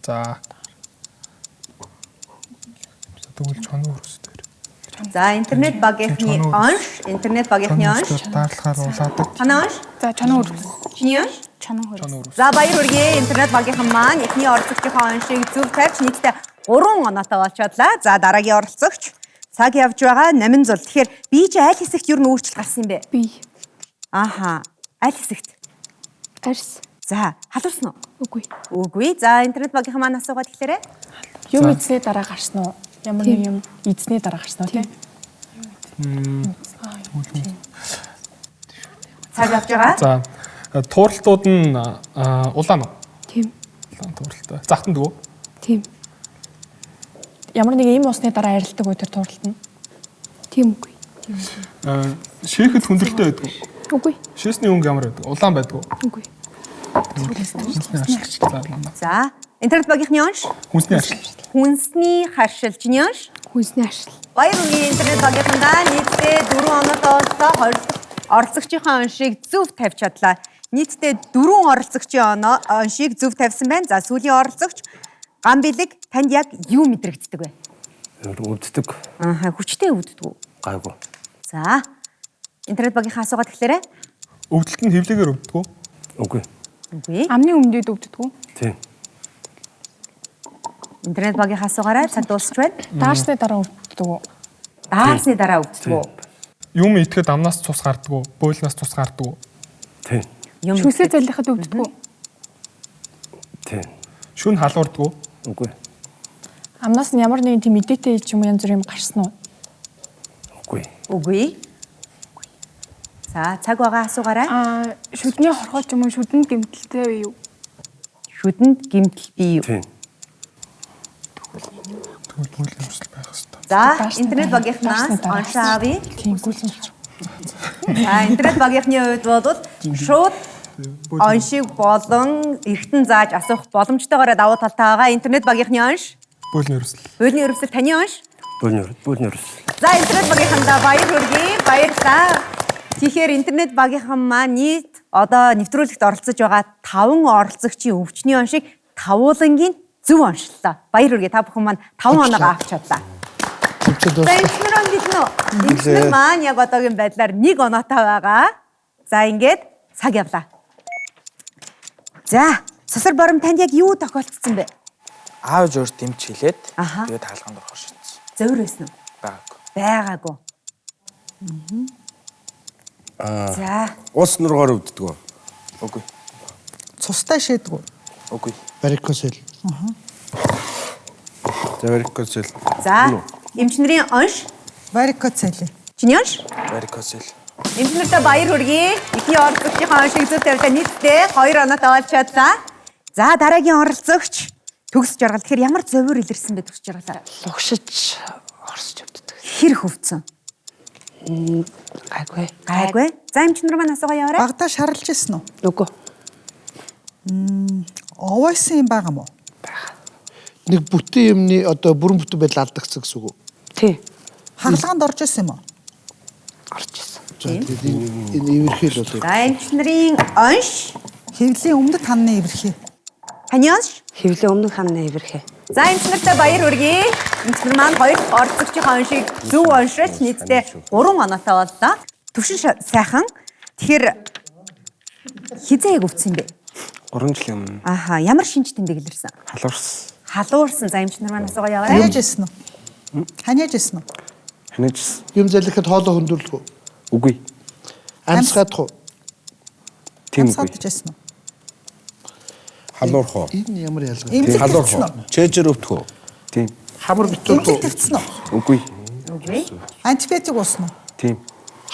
[SPEAKER 3] За. Тэгвэл чоноо өрсдөр.
[SPEAKER 2] За, интернет багийнхны онш,
[SPEAKER 3] Даарлахаар улаадаг.
[SPEAKER 2] Танаа онш?
[SPEAKER 4] За чоноо өргөс.
[SPEAKER 2] Чиний онш?
[SPEAKER 1] Чанан хөрөс.
[SPEAKER 2] За, баяр хүргэе. Интернет багийнхан маань эхний оролцогчийнхоо оншийг зөв тавьж нийтдээ 3 оноотой болчихлоо. За, дараагийн оролцогч цаг явж байгаа 8 зул. Тэгэхээр би чи аль хэсэгт юу н өөрчлөлт гарсан юм бэ?
[SPEAKER 4] Бие.
[SPEAKER 2] Аха. Аль хэсэгт?
[SPEAKER 4] Арьс.
[SPEAKER 2] За, халуурсан уу?
[SPEAKER 4] Үгүй.
[SPEAKER 2] Үгүй. За, интернет багийнхан маань асуугаад эхлээрэй.
[SPEAKER 8] Юм эзний дараа гарсан уу? Ямар нэг юм эзний дараа гарсан уу тийм?
[SPEAKER 2] Цаг явж байгаа.
[SPEAKER 3] За. Тууралтууд нь улаан уу?
[SPEAKER 4] Тийм.
[SPEAKER 3] Улаан тууралтай. Захтанд үү?
[SPEAKER 4] Тийм.
[SPEAKER 8] Ямар нэг ийм усны дараа арилдаг уу тэр тууралт нь?
[SPEAKER 4] Тийм үгүй.
[SPEAKER 3] Шийхэд хүндрэлтэй байдаг уу?
[SPEAKER 4] Үгүй.
[SPEAKER 3] Шээсний өнгө ямар байдаг? Улаан байдаг уу?
[SPEAKER 4] Үгүй.
[SPEAKER 2] За, интернет багийнхны онш?
[SPEAKER 3] Хүнсний аршил.
[SPEAKER 2] Хүнсний харшил. Чиний онш?
[SPEAKER 4] Хүнсний аршил.
[SPEAKER 2] Баяр хүргэе. Интернет багийнхандаа нийтдээ 4 оноотой боллоо. Оролцогчийн оншийг зөв тавьж чадлаа. Нийтдээ 4 оролцогчийн оншийг зөв тавьсан байна. За, сүүлийн оролцогч Ган Бэлэг, танд яг юу мэдрэгддэг вэ?
[SPEAKER 11] Өвддөг.
[SPEAKER 2] Ааха, хүчтэй өвддөг үү?
[SPEAKER 11] Гайгүй.
[SPEAKER 2] За. Интернет багийнхаа асуугаад эхлээрэй.
[SPEAKER 3] Өвдөлт нь хөвлөгээр өвддөг үү?
[SPEAKER 11] Үгүй.
[SPEAKER 2] Үгүй.
[SPEAKER 4] Амны өмдөд өвддөг үү?
[SPEAKER 11] Тийм.
[SPEAKER 2] Интернет багийнхаа асуугаарай. Цаг дуусч байна.
[SPEAKER 8] Даарсны дараа өвддөг үү?
[SPEAKER 2] Даарсны дараа өвддөг үү?
[SPEAKER 3] Юм идэхэд амнаас цус гардаг уу? Бойлноос цус гардаг уу?
[SPEAKER 11] Тийм.
[SPEAKER 4] Шүсээ залихад өвддөг үү?
[SPEAKER 11] Тийм.
[SPEAKER 3] Шүн халуурдаг уу?
[SPEAKER 11] Үгүй.
[SPEAKER 8] Амнаас нь ямар нэгэн тийм мэдээтэй юм янз бүр юм гарсан уу?
[SPEAKER 11] Үгүй.
[SPEAKER 2] Үгүй. За, цаг байгаа асуугаарай.
[SPEAKER 4] Шүдний хорхоо ч юм уу шүдэнд гэмтэлтэй юу?
[SPEAKER 2] Шүдэнд гэмтэл бий юу?
[SPEAKER 11] Тийм.
[SPEAKER 3] Тэгвэл бойл өмсөл байх хэвээр.
[SPEAKER 1] За, интернет багийнхнаас оншаавь.
[SPEAKER 8] Гүйлсэн болчих.
[SPEAKER 1] За, интернет багийнхны хувьд бол шууд оншиг болон эргэтэн зааж асуух боломжтойгоор давуу талтай байгаа. Интернет багийнхны онш.
[SPEAKER 3] Бөөлний өрсөл.
[SPEAKER 1] Бөөлний өрөвсөл таны онш.
[SPEAKER 11] Бөөлний өрс.
[SPEAKER 1] За, интернет багийнхандаа баяр хүргэе. Баярлалаа. Тэгэхээр интернет багийнхан маань нийт одоо нэвтрүүлэгт оролцож байгаа 5 оролцогчийн өвчний оншийг тавуулангийн зөв оншлоо. Баяр хүргэе. Та бүхэн маань 5 оноогоо авч чадлаа. За, инженерон биднэ. Инженер маань яг одоогийн байдлаар 1 оноотой байгаа. За, ингээд цаг явлаа. За, Сосор Бором танд яг юу тохиолдсон бэ?
[SPEAKER 12] Аав зөөр дэмж хэлээд
[SPEAKER 1] Аха.
[SPEAKER 12] тэгээд хаалганд орох шийдсэн.
[SPEAKER 1] Зөөр байсан уу?
[SPEAKER 12] Байгаагүй.
[SPEAKER 1] За,
[SPEAKER 9] Ус нургаар өвддөг үү?
[SPEAKER 12] Үгүй.
[SPEAKER 6] Цустай шийдэггүй.
[SPEAKER 12] Үгүй.
[SPEAKER 5] Варикосел.
[SPEAKER 9] За варикосел.
[SPEAKER 1] за, эмчнэрийн онш.
[SPEAKER 6] Варикоцели.
[SPEAKER 1] Чиний онш?
[SPEAKER 12] Варикосел.
[SPEAKER 1] Эмчнэртээ баяр хүргэе. Ихний оролцогчийн оншийг зөв тавьлаа. Нийтдээ 2 оноотой олж чадлаа. За, дараагийн оролцогч төгс жаргал. Тэгэхээр ямар зовир илэрсэн бэ төгс жаргалаа?
[SPEAKER 13] Лугшиж орсож өвддөг.
[SPEAKER 1] Хэр хөвцөн?
[SPEAKER 13] Гайгүй.
[SPEAKER 1] Гайгүй. За, эмчнэр маань асуугаа яваарай.
[SPEAKER 6] Багада шарлж исэн үү?
[SPEAKER 13] Үгүй.
[SPEAKER 6] Овойсон юм байгаа мó?
[SPEAKER 5] Нэг бүтэн юмны одоо бүрэн бүтэн байдал алдагдсан гэсэн үг үү?
[SPEAKER 13] Тий.
[SPEAKER 6] Хагалгаанд орж исэн юм уу?
[SPEAKER 13] Орж исэн.
[SPEAKER 5] За тэгээд энэ ивэрхийл бол
[SPEAKER 1] За, эмчнэрийн онш.
[SPEAKER 6] Хэвлийн өмнөд ханны ивэрхий.
[SPEAKER 1] Таны онш?
[SPEAKER 13] Хэвлийн өмнөх ханны ивэрхээ.
[SPEAKER 1] За, эмчнэртээ баяр хүргэе. Эмчнэр маань 2 оролцогчийн оншийг зөв оншиж нийтдээ 3 оноотой боллоо. Төвшин сайхан. Тэгэхээр хизээ яг өвцсөн бэ?
[SPEAKER 12] 3 жилийн өмнө
[SPEAKER 1] Аха, ямар шинж тэмдэг илэрсэн?
[SPEAKER 12] халуурсан.
[SPEAKER 1] Халуурсан. За, эмчнэр маань асуугаа яваарай.
[SPEAKER 6] Ханиаж исэн үү? Ханиаж исэн үү?
[SPEAKER 12] Хэнэж
[SPEAKER 5] юм залхихад хоолоо хөндөрлөх үү?
[SPEAKER 12] үгүй.
[SPEAKER 5] Амьсгадах уу?
[SPEAKER 12] Тийм
[SPEAKER 6] Амьсгадж
[SPEAKER 12] үгүй.
[SPEAKER 6] исэн үү?
[SPEAKER 9] Халуурах уу?
[SPEAKER 5] Энэ ямар ялгаа?
[SPEAKER 6] Эмзэг
[SPEAKER 9] Халуурах
[SPEAKER 6] тавьсан
[SPEAKER 9] уу?
[SPEAKER 6] уу?
[SPEAKER 9] Чэжэр өвдөх үү?
[SPEAKER 12] Тийм.
[SPEAKER 5] Хамар битүүрх
[SPEAKER 6] Эмзэг
[SPEAKER 5] үү?
[SPEAKER 6] тавьсан уу?
[SPEAKER 12] Үгүй.
[SPEAKER 1] Үгүй.
[SPEAKER 6] Антибиотик уусан уу?
[SPEAKER 12] Тийм.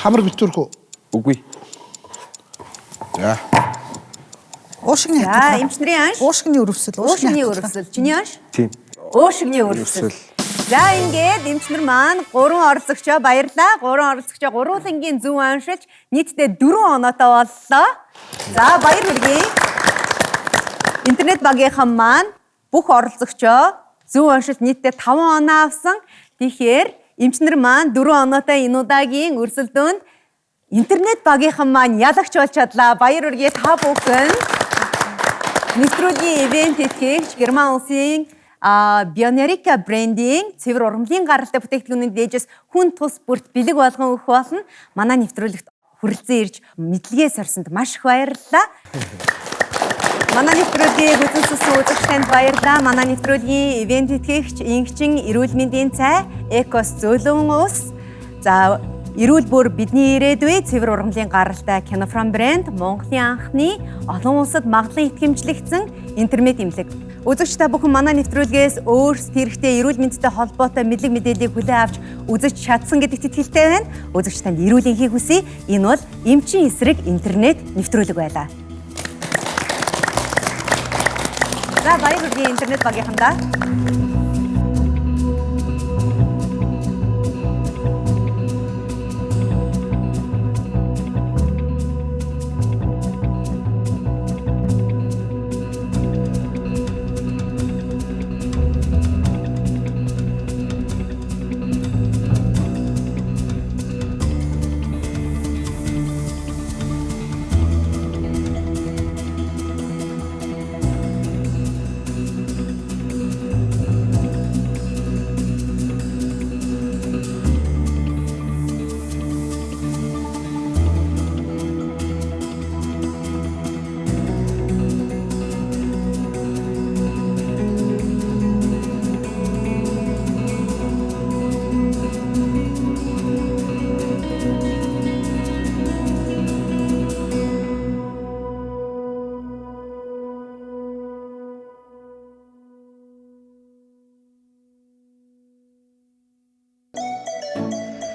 [SPEAKER 5] Хамар битүүрх үү?
[SPEAKER 12] Үгүй.
[SPEAKER 9] За.
[SPEAKER 6] Уушигны
[SPEAKER 1] За,
[SPEAKER 6] хатгалгаа.
[SPEAKER 1] эмчнэрийн онш.
[SPEAKER 6] Уушигны өрөвсөл.
[SPEAKER 1] Уушигны өрөвсөл. Чиний онш?
[SPEAKER 12] Тийм.
[SPEAKER 1] Уушигны өрөвсөл. За, ингээд эмчнэр маань 3 оролцогчоо баярлаа. 3 оролцогчоо гурвуулангийн зөв оншилж нийтдээ 4 оноотой боллоо. За, баяр хүргэе. Интернет багийнхан маань бүх оролцогчоо зөв оншилж нийтдээ 5 оноо авсан. Тэгэхээр эмчнэр маань 4 оноотой энэ удаагийн өрсөлдөөнд интернет багийнхан маань ялагч болж чадлаа. Баяр хүргэе та бүхэн. Нэвтрүүлгийн ивент тэтгэгч Герман улсын Bionerica брендинг цэвэр ургамлын гаралтай бүтээгдэхүүний дээжээс хүн тус бүрт бэлэг болгон өгөх болно. Манай нэвтрүүлэгт хүрэлцэн ирж мэдлэгээ сорсонд маш их баярлалаа. Манай нэвтрүүлгийг үзүүлсэн үзэгчдэнд баярлалаа. Манай нэвтрүүлгийн ивент тэтгэгч Ингчин эрүүл мэндийн цай Экос зөөлөн ус. За, эрүүл бүр бидний ирээдүй цэвэр ургамлын гаралтай Kinofram брэнд Монголын анхны олон улсад магадлан итгэмжлэгдсэн интернет имлэг. Үзэгч та бүхэн манай нэвтрүүлгээс өөрсдөө хэрэгтэй эрүүл мэндтэй холбоотой мэдлэг мэдээллийг хүлээн авч үзэж чадсан гэдэгт итгэлтэй байна. Үзэгч танд эрүүл энхийг хүсье. Энэ бол эмчин эсрэг интернет нэвтрүүлэг байлаа. За, баяр хүргэе интернет багийнхандаа.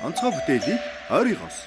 [SPEAKER 14] онцгой бүтээлийг ойрын хос